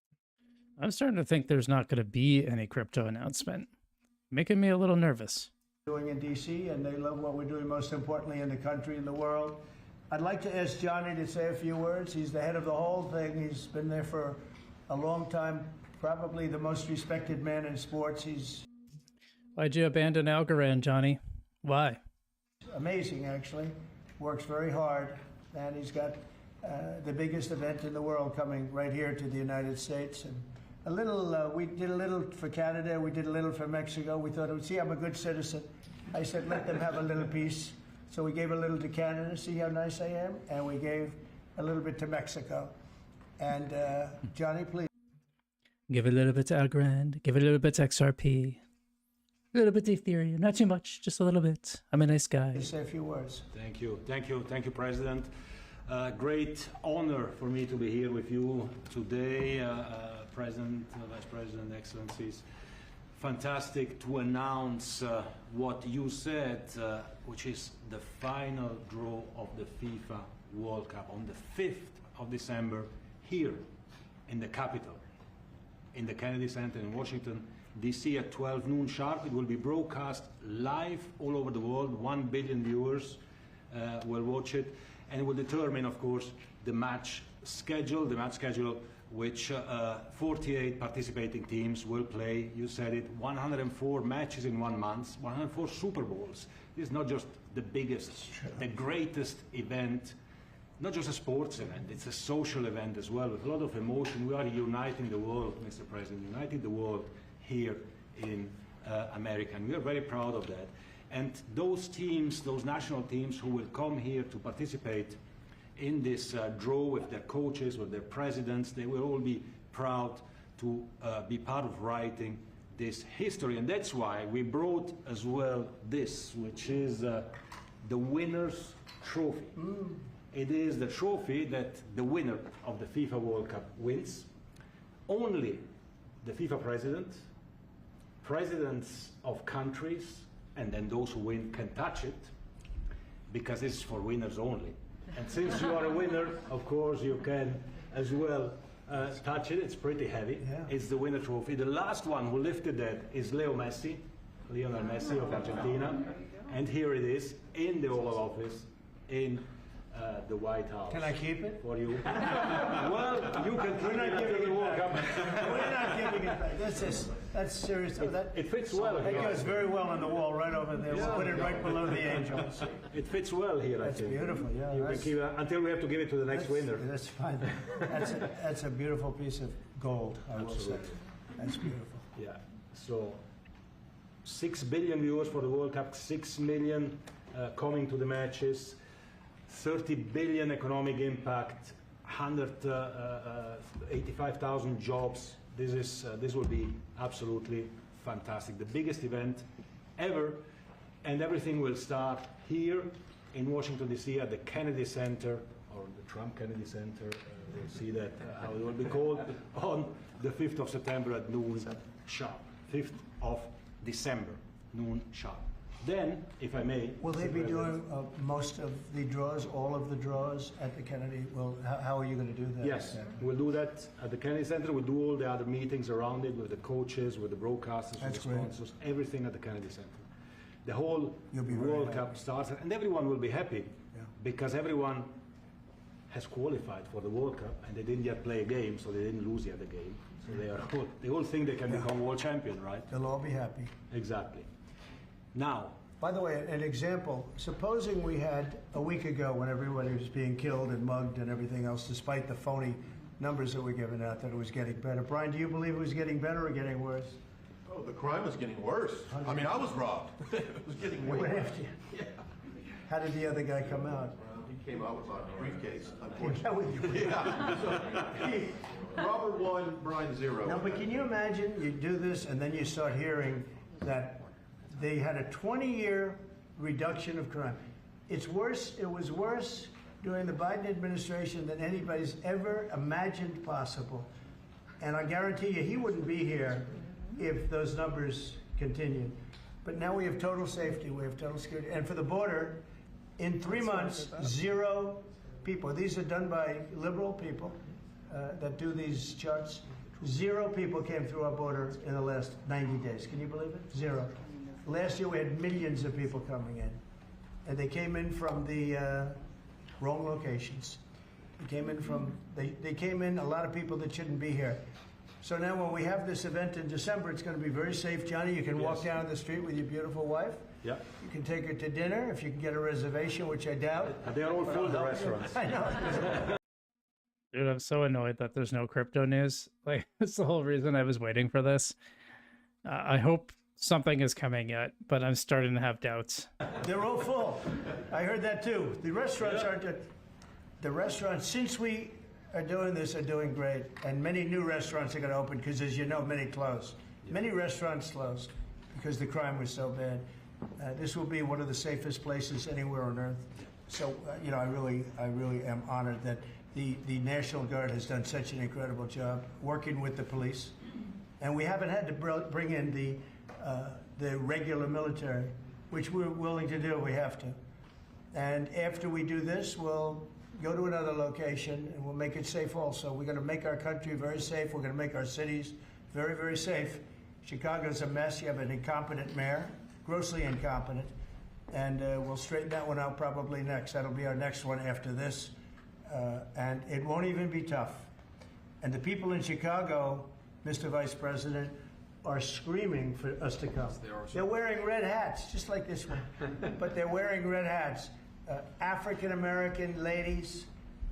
I'm starting to think there's not going to be any crypto announcement. Making me a little nervous. Doing in D.C., and they love what we're doing, most importantly, in the country and the world. I'd like to ask Johnny to say a few words. He's the head of the whole thing. He's been there for a long time, probably the most respected man in sports. He's Why'd you abandon Algorand, Johnny? Why? amazing, actually. Works very hard, and he's got the biggest event in the world coming right here to the United States. And a little, we did a little for Canada, we did a little for Mexico. We thought, see, I'm a good citizen. I said, let them have a little piece. So we gave a little to Canada, see how nice I am? And we gave a little bit to Mexico. And Johnny, please. Give a little bit to Algorand, give a little bit to XRP, a little bit to Ethereum, not too much, just a little bit. I'm a nice guy. Say a few words. Thank you, President. Great honor for me to be here with you today, President, Vice President, Excellencies. Fantastic to announce what you said, which is the final draw of the FIFA World Cup on the 5th of December here in the capital, in the Kennedy Center in Washington, D.C. at 12 noon sharp. It will be broadcast live all over the world. 1 billion viewers will watch it, and it will determine, of course, the match schedule, which 48 participating teams will play. You said it, 104 matches in 1 month, 104 Super Bowls. This is not just the biggest, the greatest event, not just a sports event, it's a social event as well, with a lot of emotion. We are uniting the world, Mr. President, uniting the world here in America, and we are very proud of that. And those teams, those national teams who will come here to participate in this draw with their coaches, with their presidents, they will all be proud to be part of writing this history. And that's why we brought as well this, which is the winner's trophy. It is the trophy that the winner of the FIFA World Cup wins. Only the FIFA president, presidents of countries, and then those who win can touch it, because this is for winners only. And since you are a winner, of course, you can as well touch it. It's pretty heavy. Yeah. It's the winner trophy. The last one who lifted that is Lionel Messi of Argentina. And here it is in the Oval Office in the White House. Can I keep it? For you. Well, you can keep it. We're not giving it back. That's serious. It fits well. It goes very well on the wall right over there. We'll put it right below the angels. It fits well here, I think. That's beautiful, yeah. You can keep it until we have to give it to the next winner. That's fine. That's a beautiful piece of gold, I will say. That's beautiful. Yeah. So 6 billion viewers for the World Cup, 6 million coming to the matches, 30 billion economic impact, 185,000 jobs. This will be absolutely fantastic. The biggest event ever, and everything will start here in Washington, D.C. at the Kennedy Center, or the Trump Kennedy Center. We'll see that, how it will be called, on the 5th of September at noon sharp. 5th of December, noon sharp. Then, if I may... Will they be doing most of the draws, all of the draws at the Kennedy? Well, how are you going to do that? Yes, we'll do that at the Kennedy Center. We'll do all the other meetings around it with the coaches, with the broadcasters, with the sponsors, everything at the Kennedy Center. The whole World Cup starts, and everyone will be happy because everyone has qualified for the World Cup, and they didn't yet play a game, so they didn't lose yet a game. So they all think they can become world champion, right? They'll all be happy. Exactly. Now, by the way, an example, supposing we had a week ago when everybody was being killed and mugged and everything else, despite the phony numbers that were given out, that it was getting better. Brian, do you believe it was getting better or getting worse? Oh, the crime was getting worse. I mean, I was robbed. It was getting way worse. Yeah. How did the other guy come out? He came out with a briefcase, unfortunately. Yeah. So, Robert 1, Brian 0. Now, but can you imagine you do this and then you start hearing that they had a 20-year reduction of crime. It's worse. It was worse during the Biden administration than anybody's ever imagined possible. And I guarantee you he wouldn't be here if those numbers continued. But now we have total safety. We have total security. And for the border, in 3 months, 0 people. These are done by liberal people that do these charts. 0 people came through our border in the last 90 days. Can you believe it? 0. Last year we had millions of people coming in, and they came in from the wrong locations. They came in a lot of people that shouldn't be here. So now when we have this event in December, it's going to be very safe. Johnny, you can walk down the street with your beautiful wife. Yeah. You can take her to dinner if you can get a reservation, which I doubt. They're all full, the restaurants. I know. Dude, I'm so annoyed that there's no crypto news. Like, that's the whole reason I was waiting for this. I hope something is coming yet, but I'm starting to have doubts. They're all full. I heard that too. The restaurants aren't. The restaurants, since we are doing this, are doing great, and many new restaurants are going to open because, as you know, many closed. Many restaurants closed because the crime was so bad. This will be one of the safest places anywhere on earth. So, you know, I really am honored that the National Guard has done such an incredible job working with the police. And we haven't had to bring in the regular military, which we're willing to do if we have to. And after we do this, we'll go to another location and we'll make it safe also. We're going to make our country very safe. We're going to make our cities very, very safe. Chicago's a mess. You have an incompetent mayor, grossly incompetent. And we'll straighten that one out probably next. That'll be our next one after this. And it won't even be tough. And the people in Chicago, Mr. Vice President, are screaming for us to come. They're wearing red hats, just like this one. But they're wearing red hats. African-American ladies,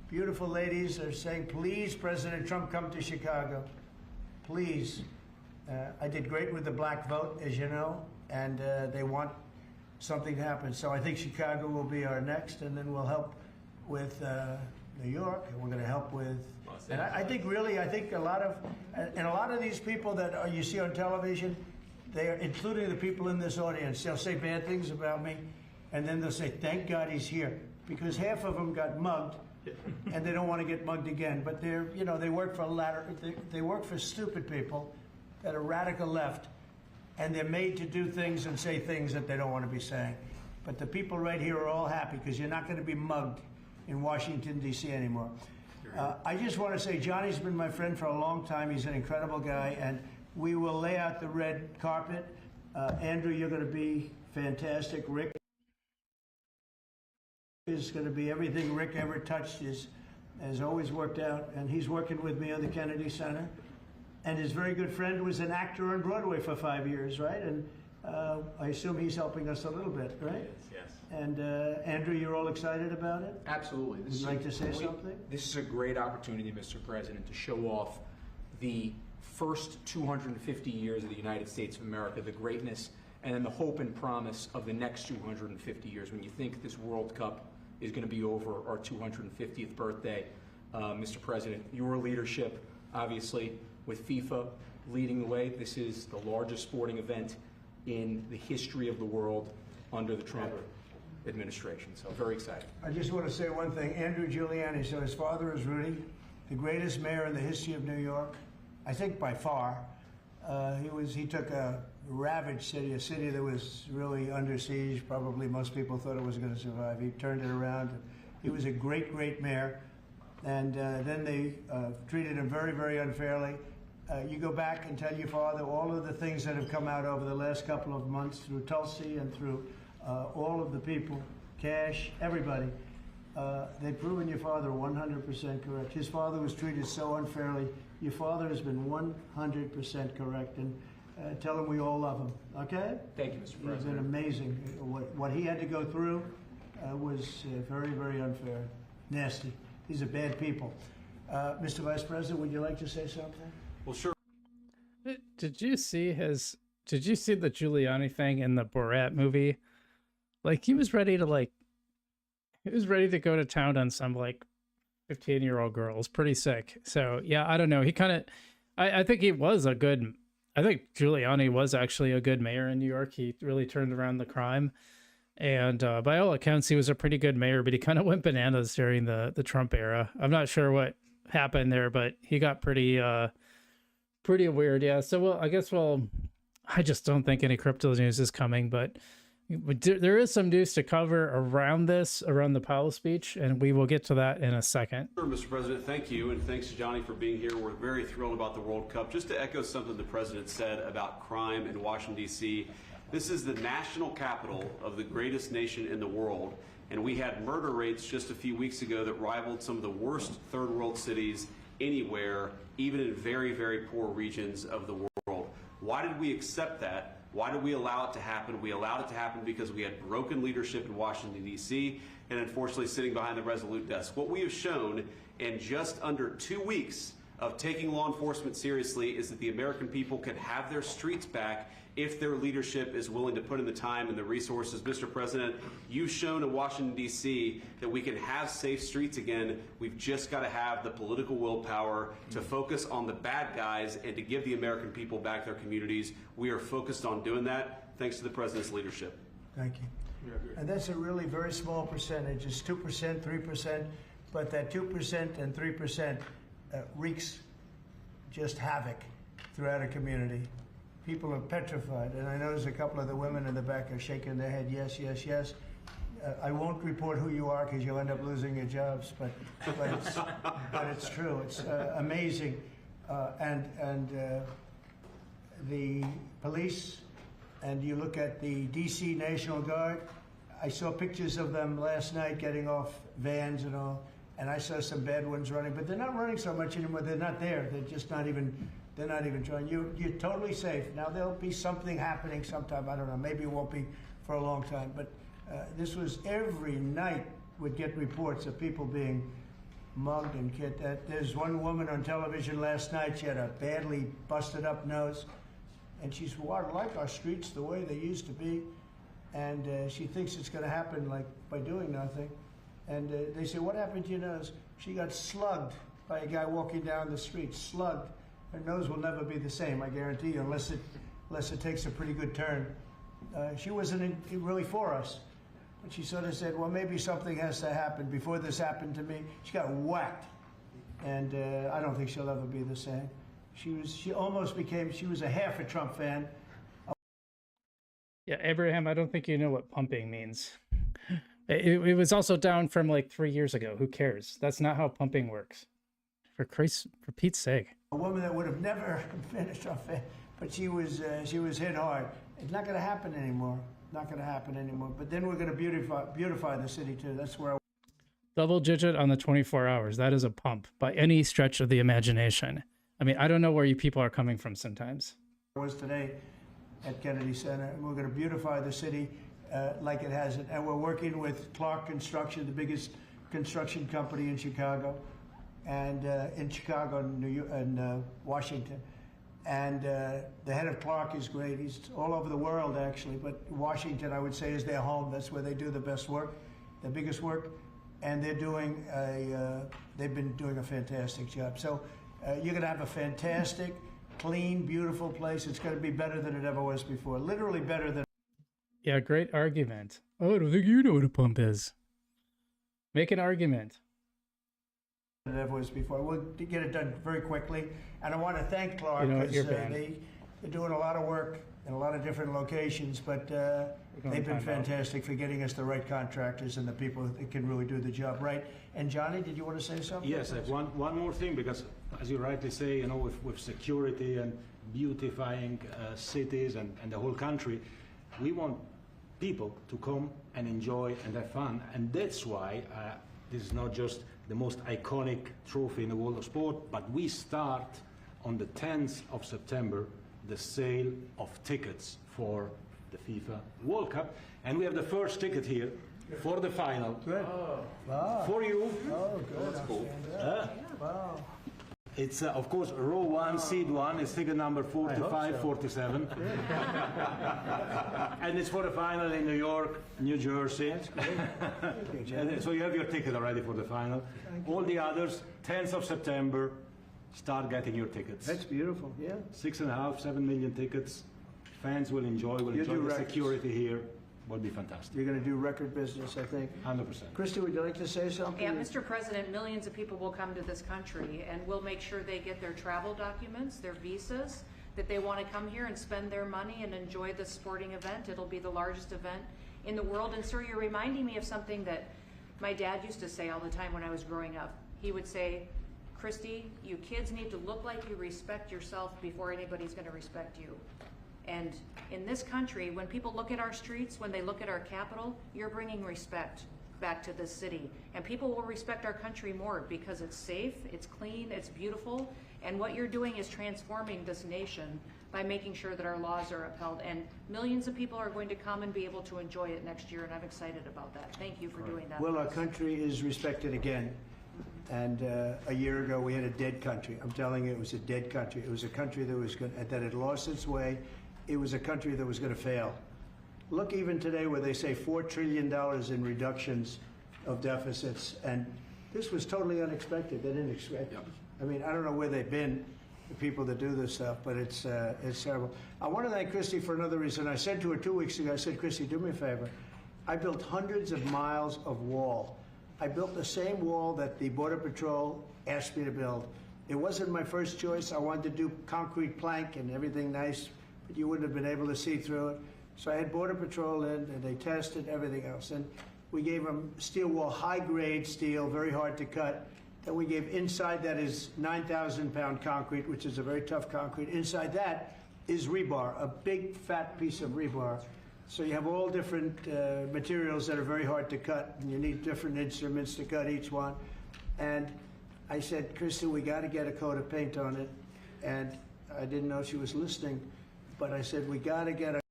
beautiful ladies, are saying, please, President Trump, come to Chicago. Please. I did great with the black vote, as you know, and they want something to happen. So I think Chicago will be our next, and then we'll help with New York, and we're going to help with. And I think a lot of these people that you see on television, they are, including the people in this audience, they'll say bad things about me, and then they'll say, thank God he's here, because half of them got mugged, and they don't want to get mugged again. But they're, you know, they work for stupid people that are radical left, and they're made to do things and say things that they don't want to be saying. But the people right here are all happy because you're not going to be mugged in Washington, D.C. anymore. I just want to say Johnny's been my friend for a long time. He's an incredible guy, and we will lay out the red carpet. Andrew, you're going to be fantastic. Rick is going to be everything Rick ever touched has always worked out, and he's working with me on the Kennedy Center. And his very good friend was an actor on Broadway for 5 years, right? And I assume he's helping us a little bit, right? Yes. And Andrew, you're all excited about it? Absolutely. Would you like to say something? This is a great opportunity, Mr. President, to show off the first 250 years of the United States of America, the greatness, and then the hope and promise of the next 250 years. When you think this World Cup is going to be over our 250th birthday, Mr. President, your leadership, obviously, with FIFA leading the way, this is the largest sporting event in the history of the world under the Trump administration. So very excited. I just want to say one thing. Andrew Giuliani, so his father is Rudy, the greatest mayor in the history of New York, I think by far. He took a ravaged city, a city that was really under siege. Probably most people thought it was going to survive. He turned it around. He was a great, great mayor. And then they treated him very, very unfairly. You go back and tell your father all of the things that have come out over the last couple of months through Tulsi and through all of the people, Cash, everybody. They've proven your father 100% correct. His father was treated so unfairly. Your father has been 100% correct. And tell him we all love him, okay? Thank you, Mr. President. He's been amazing. What he had to go through was very, very unfair, nasty. These are bad people. Mr. Vice President, would you like to say something? Well, sure. Did you see the Giuliani thing in the Borat movie? Like, he was ready to go to town on some, 15-year-old girl. It's pretty sick. So, yeah, I don't know. He kind of, I think I think Giuliani was actually a good mayor in New York. He really turned around the crime. And by all accounts, he was a pretty good mayor, but he kind of went bananas during the Trump era. I'm not sure what happened there, but he got pretty weird. Yeah. So, I just don't think any crypto news is coming, but there is some news to cover around the Powell speech, and we will get to that in a second. Sure, Mr. President, thank you, and thanks to Johnny for being here. We're very thrilled about the World Cup. Just to echo something the President said about crime in Washington, D.C., this is the national capital of the greatest nation in the world, and we had murder rates just a few weeks ago that rivaled some of the worst third world cities anywhere, even in very, very poor regions of the world. Why did we accept that? Why did we allow it to happen? We allowed it to happen because we had broken leadership in Washington, D.C., and unfortunately sitting behind the Resolute desk. What we have shown in just under 2 weeks of taking law enforcement seriously is that the American people can have their streets back if their leadership is willing to put in the time and the resources. Mr. President, you've shown in Washington, D.C. that we can have safe streets again. We've just got to have the political willpower to focus on the bad guys and to give the American people back their communities. We are focused on doing that, thanks to the President's leadership. Thank you. And that's a really very small percentage. It's 2%, 3%, but that 2% and 3% wreaks just havoc throughout a community. People are petrified, and I notice a couple of the women in the back are shaking their head, yes, yes, yes. I won't report who you are because you'll end up losing your jobs, but it's true. It's amazing. And the police, and you look at the D.C. National Guard, I saw pictures of them last night getting off vans and all, and I saw some bad ones running, but they're not running so much anymore. They're not there. They're just not even, they're not even trying. You're totally safe. Now, there'll be something happening sometime. I don't know. Maybe it won't be for a long time, but this was every night would get reports of people being mugged and killed. There's one woman on television last night. She had a badly busted up nose, and she said, well, I like our streets the way they used to be. And she thinks it's going to happen like by doing nothing. And they say, what happened to your nose? She got slugged by a guy walking down the street, slugged. Her nose will never be the same, I guarantee you, unless it takes a pretty good turn. She wasn't really for us. But she sort of said, well, maybe something has to happen. Before this happened to me, she got whacked. And I don't think she'll ever be the same. She was a half a Trump fan. Yeah, Abraham, I don't think you know what pumping means. It was also down from like 3 years ago. Who cares? That's not how pumping works. For Pete's sake. A woman that would have never been a Trump fan, but she was hit hard. It's not going to happen anymore. Not going to happen anymore. But then we're going to beautify the city too. That's where. Double digit on the 24 hours. That is a pump by any stretch of the imagination. I mean, I don't know where you people are coming from sometimes. I was today at Kennedy Center, and we're going to beautify the city like it hasn't. And we're working with Clark Construction, the biggest construction company in Chicago, and in Washington. And the head of Clark is great. He's all over the world, actually, but Washington, I would say, is their home. That's where they do the best work, the biggest work, and they've been doing a fantastic job. So you're going to have a fantastic, clean, beautiful place. It's going to be better than it ever was before. Literally better than. Yeah, great argument. Oh, I don't think you know what a pump is. Make an argument. Than it ever was before. We'll get it done very quickly. And I want to thank Clark because they're doing a lot of work in a lot of different locations, but they've been fantastic for getting us the right contractors and the people that can really do the job right. And Johnny, did you want to say something? Yes, I have one more thing, because as you rightly say, you know, with security and beautifying cities and the whole country, we want people to come and enjoy and have fun. And that's why this is not just the most iconic trophy in the world of sport, but we start on the 10th of September the sale of tickets for the FIFA World Cup. And we have the first ticket here for the final. Good. Wow. For you. Oh, good. That's cool. Wow. It's, of course, row 1, seat 1. It's ticket number 4547. And it's for the final in New York, New Jersey. And so you have your ticket already for the final. All the others, 10th of September, start getting your tickets. That's beautiful, yeah. 6.5, 7 million tickets. Fans will enjoy the security here. Will be fantastic. You're going to do record business, I think. 100%. Christy, would you like to say something? Yeah, Mr. President, millions of people will come to this country, and we'll make sure they get their travel documents, their visas, that they want to come here and spend their money and enjoy this sporting event. It'll be the largest event in the world. And sir, you're reminding me of something that my dad used to say all the time when I was growing up. He would say, Christy, you kids need to look like you respect yourself before anybody's going to respect you. And in this country, when people look at our streets, when they look at our capital, you're bringing respect back to this city. And people will respect our country more because it's safe, it's clean, it's beautiful. And what you're doing is transforming this nation by making sure that our laws are upheld. And millions of people are going to come and be able to enjoy it next year, and I'm excited about that. Thank you for doing that. Well, our country is respected again. And a year ago, we had a dead country. I'm telling you, it was a dead country. It was a country that had lost its way. It was a country that was going to fail. Look, even today, where they say $4 trillion in reductions of deficits, and this was totally unexpected. They didn't expect it. I mean, I don't know where they've been, the people that do this stuff, but it's terrible. I want to thank Christy for another reason. I said to her 2 weeks ago, I said, Christy, do me a favor. I built hundreds of miles of wall. I built the same wall that the Border Patrol asked me to build. It wasn't my first choice. I wanted to do concrete plank and everything nice, but you wouldn't have been able to see through it. So I had Border Patrol in, and they tested everything else. And we gave them steel wall, high-grade steel, very hard to cut. Then we gave inside that is 9,000-pound concrete, which is a very tough concrete. Inside that is rebar, a big, fat piece of rebar. So you have all different materials that are very hard to cut, and you need different instruments to cut each one. And I said, Kristen, we got to get a coat of paint on it. And I didn't know she was listening, but I said, we got to get a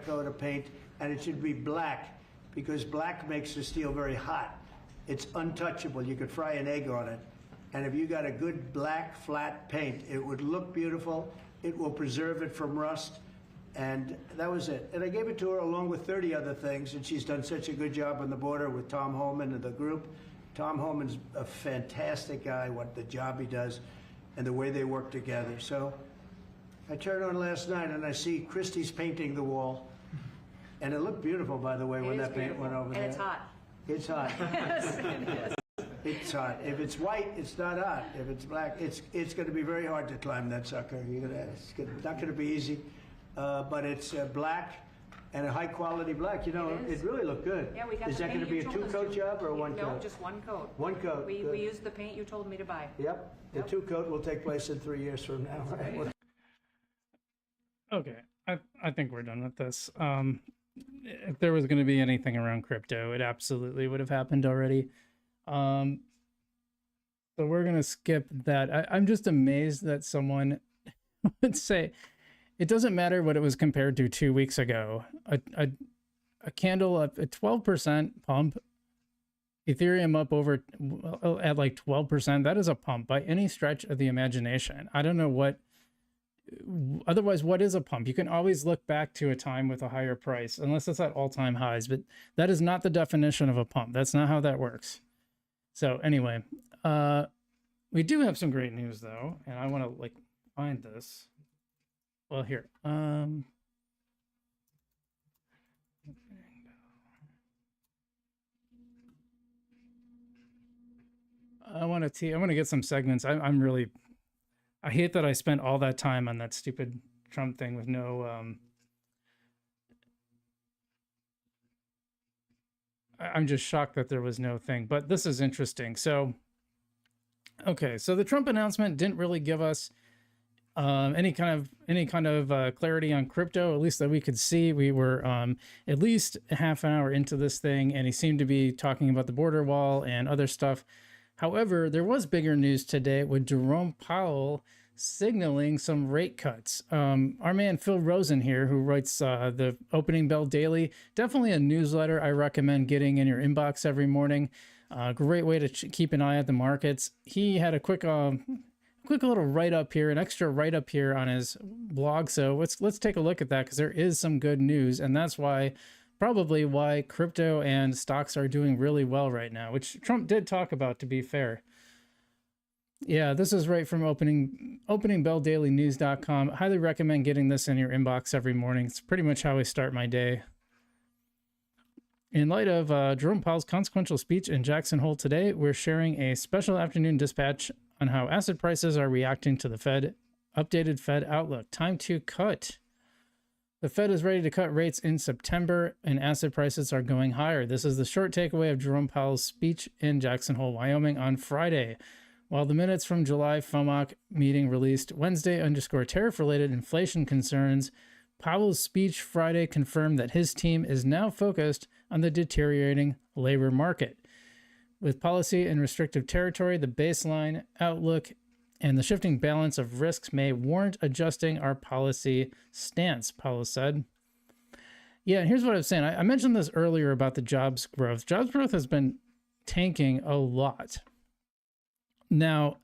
coat of paint, and it should be black, because black makes the steel very hot. It's untouchable. You could fry an egg on it. And if you got a good black, flat paint, it would look beautiful. It will preserve it from rust. And that was it. And I gave it to her along with 30 other things, and she's done such a good job on the border with Tom Holman and the group. Tom Holman's a fantastic guy, what the job he does and the way they work together. So I turned on last night and I see Christie's painting the wall. And it looked beautiful, by the way, when that paint went over there. And it's hot. It's hot. Yes, it is. It's hot. If it's white, it's not hot. If it's black, it's going to be very hard to climb that sucker. It's not going to be easy. But it's black and a high-quality black. You know, it really looked good. Yeah, we got Is the that going paint to be you a told us two-coat to. job or one coat? No, just one coat. One coat. We Good. used the paint you told me to buy. Yep. The Yep. two-coat will take place in 3 years from now. Right? Okay, I think we're done with this. If there was going to be anything around crypto, it absolutely would have happened already. So we're going to skip that. I'm just amazed that someone would say, it doesn't matter what it was compared to 2 weeks ago. A candle up at 12% pump, Ethereum up over at like 12%. That is a pump by any stretch of the imagination. I don't know what, otherwise, what is a pump? You can always look back to a time with a higher price, unless it's at all-time highs, but that is not the definition of a pump. That's not how that works. So anyway, we do have some great news though, and I want to like find this. Well, here. I want to get some segments. I'm really, I hate that I spent all that time on that stupid Trump thing with no, I'm just shocked that there was no thing, but this is interesting. So, okay. So the Trump announcement didn't really give us any kind of clarity on crypto, at least that we could see. We were at least a half an hour into this thing, and he seemed to be talking about the border wall and other stuff. However, there was bigger news today with Jerome Powell signaling some rate cuts. Our man Phil Rosen here, who writes the Opening Bell Daily, definitely a newsletter I recommend getting in your inbox every morning. Great way to keep an eye at the markets. He had a quick little write-up here, an extra write-up here on his blog. So let's take a look at that, because there is some good news, and that's probably why crypto and stocks are doing really well right now, which Trump did talk about, to be fair. Yeah, this is right from openingbelldailynews.com. Highly recommend getting this in your inbox every morning. It's pretty much how I start my day. In light of Jerome Powell's consequential speech in Jackson Hole today, we're sharing a special afternoon dispatch on how asset prices are reacting to the updated Fed outlook. Time to cut. The Fed is ready to cut rates in September, and asset prices are going higher. This is the short takeaway of Jerome Powell's speech in Jackson Hole, Wyoming on Friday. While the minutes from July FOMC meeting released Wednesday underscore tariff-related inflation concerns, Powell's speech Friday confirmed that his team is now focused on the deteriorating labor market. With policy in restrictive territory, the baseline outlook and the shifting balance of risks may warrant adjusting our policy stance, Powell said. Yeah, and here's what I was saying. I mentioned this earlier about the jobs growth. Jobs growth has been tanking a lot. Now,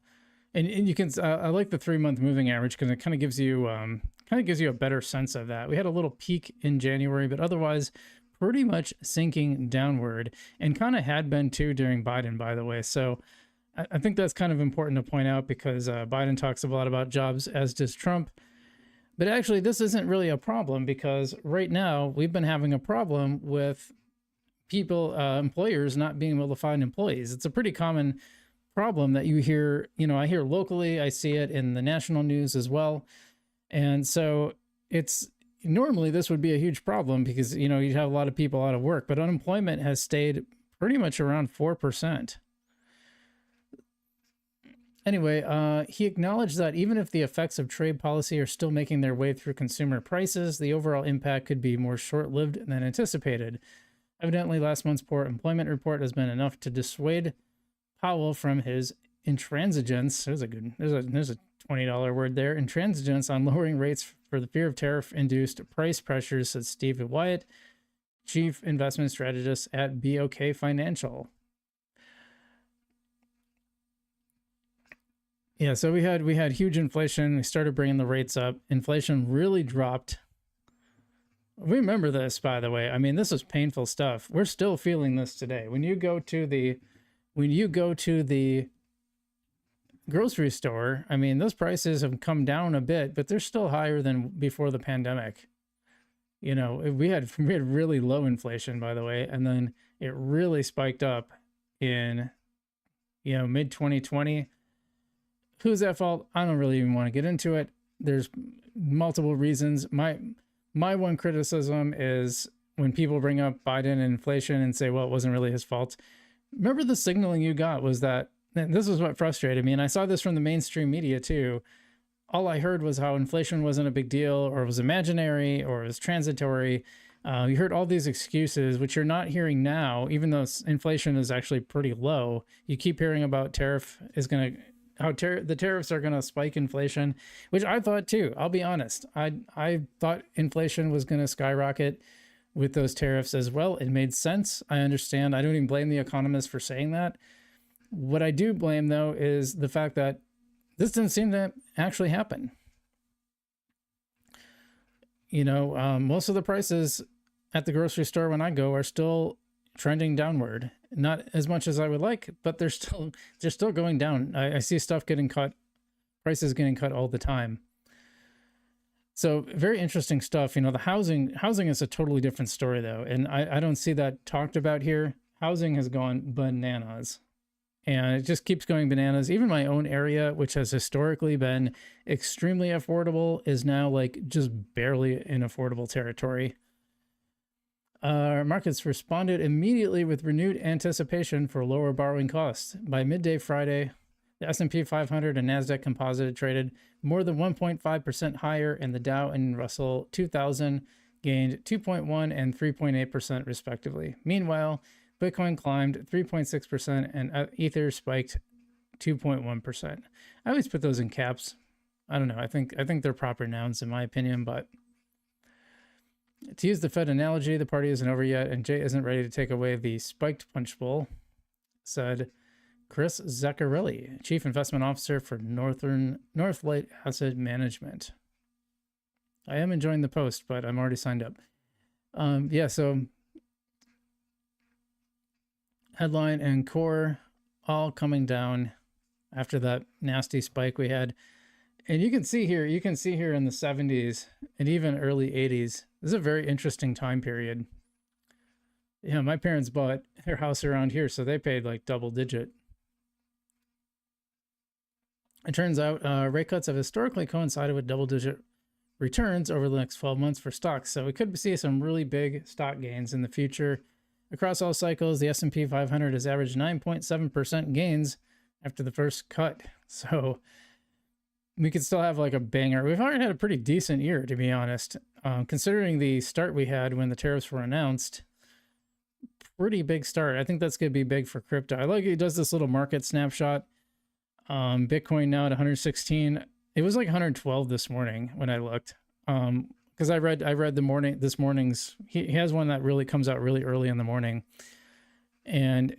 and you can, I like the 3-month moving average, because it kind of gives you a better sense of that. We had a little peak in January, but otherwise pretty much sinking downward, and kind of had been too during Biden, by the way. So I think that's kind of important to point out, because Biden talks a lot about jobs, as does Trump. But actually, this isn't really a problem, because right now we've been having a problem with people, employers not being able to find employees. It's a pretty common problem that you hear, I hear locally, I see it in the national news as well. And so it's normally this would be a huge problem because, you'd have a lot of people out of work, but unemployment has stayed pretty much around 4%. Anyway, he acknowledged that even if the effects of trade policy are still making their way through consumer prices, the overall impact could be more short-lived than anticipated. Evidently, last month's poor employment report has been enough to dissuade Powell from his intransigence. There's a $20 word there. Intransigence on lowering rates for the fear of tariff-induced price pressures, said Steve Wyatt, chief investment strategist at BOK Financial. Yeah, so we had huge inflation. We started bringing the rates up. Inflation really dropped. We remember this, by the way. I mean, this was painful stuff. We're still feeling this today. When you go to the grocery store, I mean, those prices have come down a bit, but they're still higher than before the pandemic. We had really low inflation, by the way, and then it really spiked up in mid 2020. Who's at fault? I don't really even want to get into it. There's multiple reasons. My one criticism is when people bring up Biden and inflation and say, well, it wasn't really his fault. Remember the signaling you got was that, and this is what frustrated me, and I saw this from the mainstream media too. All I heard was how inflation wasn't a big deal, or it was imaginary, or it was transitory. You heard all these excuses, which you're not hearing now, even though inflation is actually pretty low. You keep hearing about the tariffs are going to spike inflation, which I thought too. I'll be honest. I thought inflation was going to skyrocket with those tariffs as well. It made sense. I understand. I don't even blame the economists for saying that. What I do blame, though, is the fact that this didn't seem to actually happen. Most of the prices at the grocery store when I go are still trending downward. Not as much as I would like, but they're still going down. I see stuff getting cut, prices getting cut all the time. So very interesting stuff. The housing is a totally different story though. And I don't see that talked about here. Housing has gone bananas and it just keeps going bananas. Even my own area, which has historically been extremely affordable, is now like just barely in affordable territory. Markets responded immediately with renewed anticipation for lower borrowing costs. By midday Friday, the S&P 500 and NASDAQ Composite traded more than 1.5% higher, and the Dow and Russell 2000 gained 2.1 and 3.8% respectively. Meanwhile, Bitcoin climbed 3.6% and Ether spiked 2.1%. I always put those in caps. I don't know. I think they're proper nouns in my opinion, but to use the Fed analogy, the party isn't over yet, and Jay isn't ready to take away the spiked punch bowl, said Chris Zaccarelli, Chief Investment Officer for Northlight Asset Management. I am enjoying the post, but I'm already signed up. So headline and core all coming down after that nasty spike we had. And you can see here in the 70s and even early 80s, this is a very interesting time period. My parents bought their house around here, so they paid like double digit. It turns out rate cuts have historically coincided with double digit returns over the next 12 months for stocks. So we could see some really big stock gains in the future. Across all cycles, the S&P 500 has averaged 9.7% gains after the first cut. So we could still have like a banger. We've already had a pretty decent year, to be honest. Considering the start we had when the tariffs were announced, pretty big start. I think that's going to be big for crypto. I like it does this little market snapshot. Bitcoin now at 116. It was like 112 this morning when I looked. Because I read this morning's. He has one that really comes out really early in the morning, and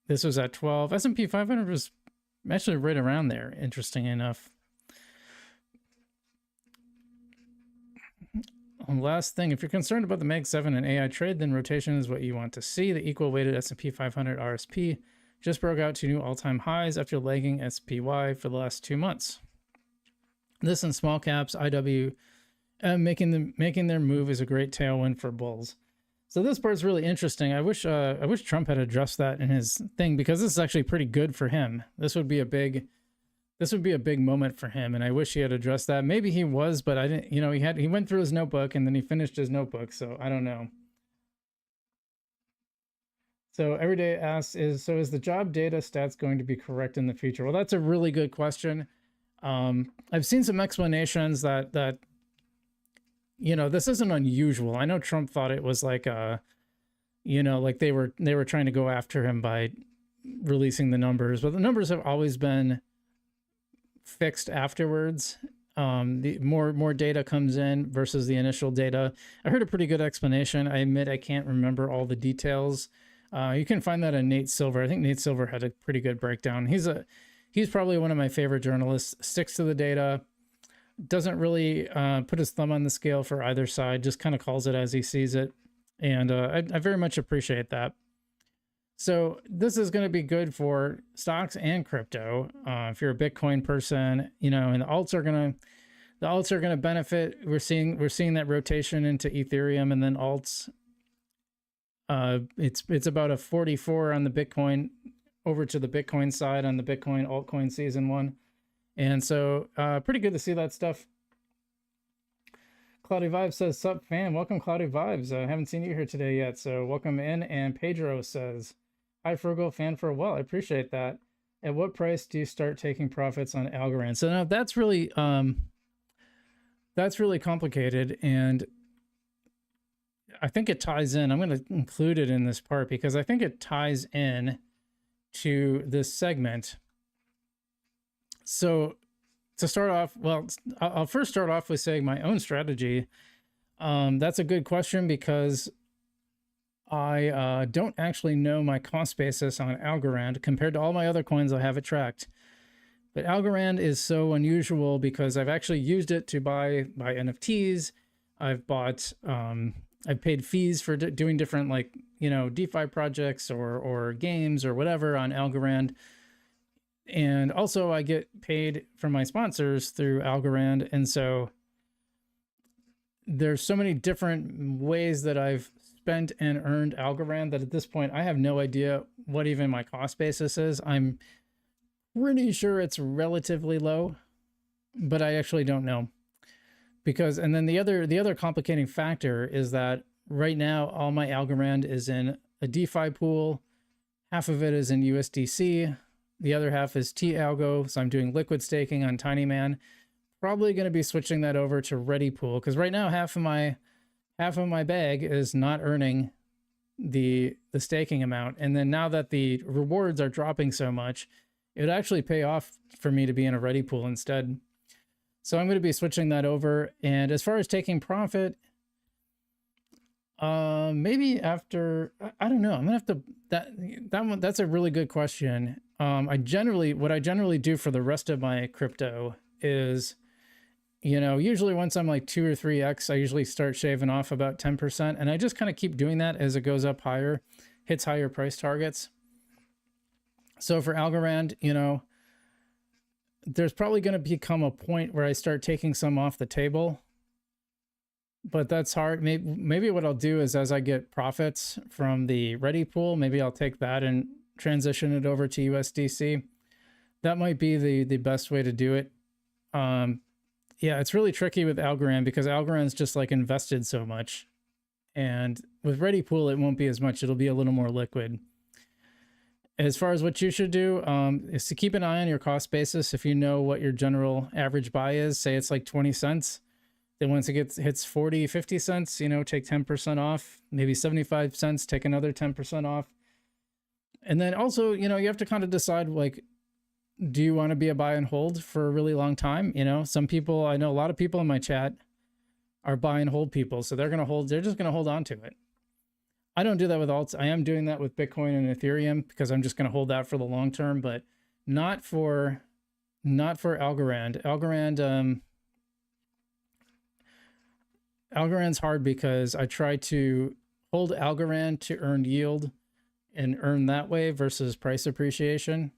this was at 12. S&P 500 was actually right around there. Interesting enough. Last thing, if you're concerned about the Mag 7 and AI trade, then rotation is what you want to see. The equal weighted S&P 500 RSP just broke out to new all-time highs after lagging SPY for the last 2 months. This and small caps, IW, making their move is a great tailwind for bulls. So this part's really interesting. I wish Trump had addressed that in his thing, because this is actually pretty good for him. This would be a big moment for him, and I wish he had addressed that. Maybe he was, but I didn't. You know, he went through his notebook and then he finished his notebook, so I don't know. So Everyday asks, is the job data stats going to be correct in the future? Well, that's a really good question. I've seen some explanations that you know, this isn't unusual. I know Trump thought it was like you know, like they were trying to go after him by releasing the numbers, but the numbers have always been fixed afterwards. The more data comes in versus the initial data. I heard a pretty good explanation. I admit I can't remember all the details. You can find that in Nate Silver. I think Nate Silver had a pretty good breakdown. He's probably one of my favorite journalists. Sticks to the data, doesn't really put his thumb on the scale for either side, just kind of calls it as he sees it. And I very much appreciate that. So this is going to be good for stocks and crypto. If you're a Bitcoin person, you know, and the alts are going to benefit. We're seeing that rotation into Ethereum and then alts. It's about a 44 on the Bitcoin over to the Bitcoin side on the Bitcoin altcoin season 1. And so pretty good to see that stuff. Cloudy Vibes says, sup fam, welcome Cloudy Vibes. I haven't seen you here today yet, so welcome in. And Pedro says, hi Frugal, fan for a while. I appreciate that. At what price do you start taking profits on Algorand? So now that's really complicated, and I think it ties in. I'm going to include it in this part because I think it ties in to this segment. So to start off, well, I'll first start off with saying my own strategy. That's a good question because I don't actually know my cost basis on Algorand compared to all my other coins I have it tracked. But Algorand is so unusual because I've actually used it to buy NFTs. I've bought, I've paid fees for doing different, like, you know, DeFi projects or games or whatever on Algorand. And also I get paid from my sponsors through Algorand. And so there's so many different ways that I've spent and earned Algorand that at this point I have no idea what even my cost basis is. I'm pretty sure it's relatively low, but I actually don't know. Because, and then the other complicating factor is that right now all my Algorand is in a DeFi pool. Half of it is in USDC. The other half is T-Algo. So I'm doing liquid staking on Tinyman. Probably going to be switching that over to Ready Pool because right now half of my bag is not earning the staking amount. And then now that the rewards are dropping so much, it would actually pay off for me to be in a Ready Pool instead. So I'm going to be switching that over. And as far as taking profit, maybe after, I don't know. I'm gonna have to, that's a really good question. What I generally do for the rest of my crypto is, you know, usually once I'm like 2 or 3x, I usually start shaving off about 10%. And I just kind of keep doing that as it goes up higher, hits higher price targets. So for Algorand, you know, there's probably going to become a point where I start taking some off the table, but that's hard. Maybe what I'll do is as I get profits from the Ready Pool, maybe I'll take that and transition it over to USDC. That might be the best way to do it. Yeah, it's really tricky with Algorand because Algorand's just like invested so much. And with Ready Pool, it won't be as much. It'll be a little more liquid. As far as what you should do is to keep an eye on your cost basis. If you know what your general average buy is, say it's like 20 cents. Then once it hits 40, 50 cents, you know, take 10% off, maybe 75 cents, take another 10% off. And then also, you know, you have to kind of decide, like, do you want to be a buy and hold for a really long time? You know, some people, I know a lot of people in my chat are buy and hold people. So they're just going to hold on to it. I don't do that with alts. I am doing that with Bitcoin and Ethereum because I'm just going to hold that for the long term, but not for Algorand. Algorand's hard because I try to hold Algorand to earn yield and earn that way versus price appreciation.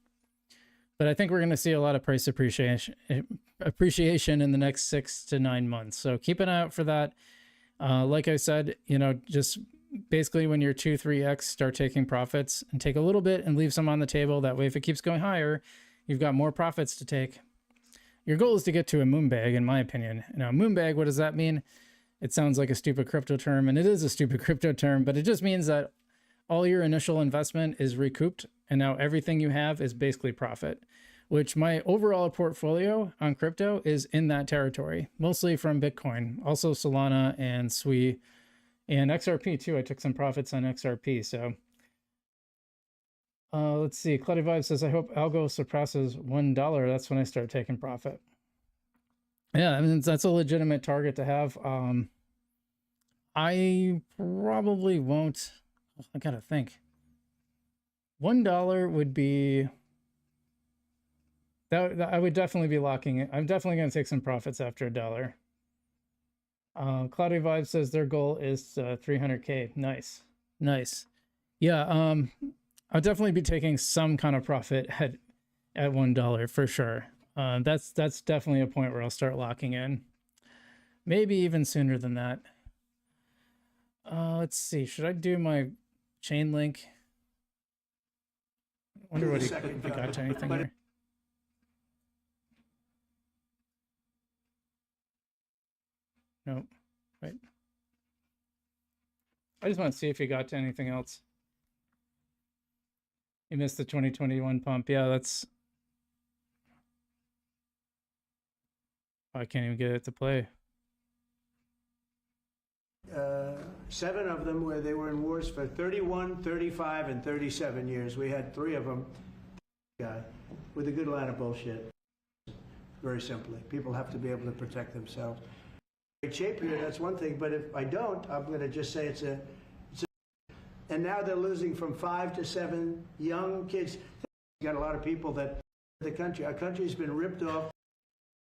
But I think we're going to see a lot of price appreciation in the next 6 to 9 months. So keep an eye out for that. Like I said, you know, just basically when you're 2-3x, start taking profits and take a little bit and leave some on the table. That way, if it keeps going higher, you've got more profits to take. Your goal is to get to a moon bag, in my opinion. Now, moon bag, what does that mean? It sounds like a stupid crypto term, and it is a stupid crypto term, but it just means that all your initial investment is recouped, and now everything you have is basically profit, which my overall portfolio on crypto is in that territory, mostly from Bitcoin, also Solana and Sui, and XRP too. I took some profits on XRP, so let's see. Cloudy Vibe says, I hope Algo surpasses $1. That's when I start taking profit. Yeah, I mean, that's a legitimate target to have. I probably won't. I gotta think. $1 would be that I would definitely be locking it. I'm definitely gonna take some profits after $1. Cloudy Vibe says their goal is 300K. Nice, nice. Yeah, I'll definitely be taking some kind of profit at $1 for sure. That's definitely a point where I'll start locking in. Maybe even sooner than that. Let's see. Should I do my Chainlink? I wonder what he got to anything here. Nope. Right. I just want to see if he got to anything else. He missed the 2021 pump. Yeah, that's... I can't even get it to play. 7 of them where they were in wars for 31, 35, and 37 years. We had 3 of them. Guy with a good line of bullshit. Very simply, people have to be able to protect themselves. Great shape here, that's one thing. But if I don't, I'm going to just say it's a. And now they're losing from 5 to 7 young kids. You got a lot of people that the country. Our country's been ripped off.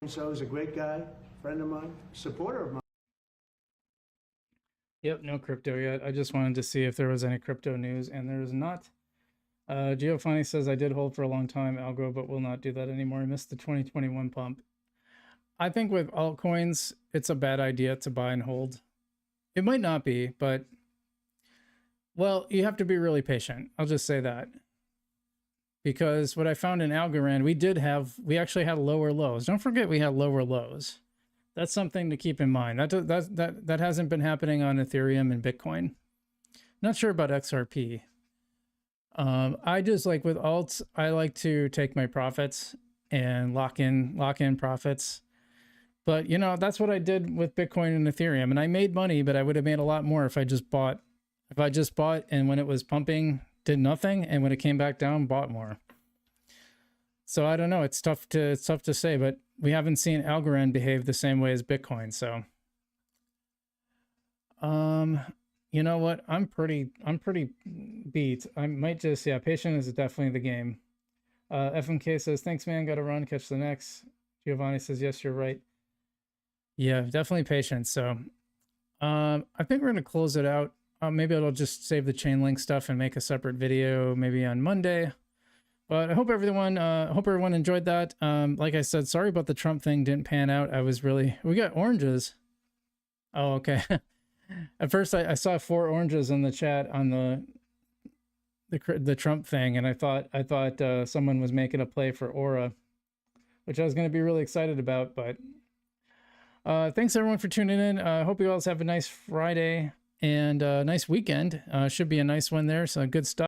And so he's a great guy, friend of mine, supporter of mine. Yep, no crypto yet. I just wanted to see if there was any crypto news, and there is not. Giovanni says, I did hold for a long time, Algo, but will not do that anymore. I missed the 2021 pump. I think with altcoins, it's a bad idea to buy and hold. It might not be, but, well, you have to be really patient. I'll just say that. Because what I found in Algorand, we actually had lower lows. Don't forget we had lower lows. That's something to keep in mind. That hasn't been happening on Ethereum and Bitcoin. Not sure about XRP. I just like with alts, I like to take my profits and lock in profits. But you know, that's what I did with Bitcoin and Ethereum, and I made money, but I would have made a lot more if I just bought. If I just bought and when it was pumping, did nothing, and when it came back down, bought more. So I don't know. It's tough to say, but we haven't seen Algorand behave the same way as Bitcoin. So, you know what? I'm pretty beat. I might just, yeah, patient is definitely the game. FMK says, thanks, man. Got to run. Catch the next. Giovanni says, yes, you're right. Yeah, definitely patient. So, I think we're going to close it out. Maybe I'll just save the Chainlink stuff and make a separate video maybe on Monday. But I hope everyone enjoyed that. Like I said, sorry about the Trump thing didn't pan out. We got oranges. Oh, okay. At first I saw 4 oranges in the chat on the Trump thing, and I thought someone was making a play for Aura, which I was going to be really excited about. But thanks everyone for tuning in. I hope you all have a nice Friday and a nice weekend. Should be a nice one there. So good stuff.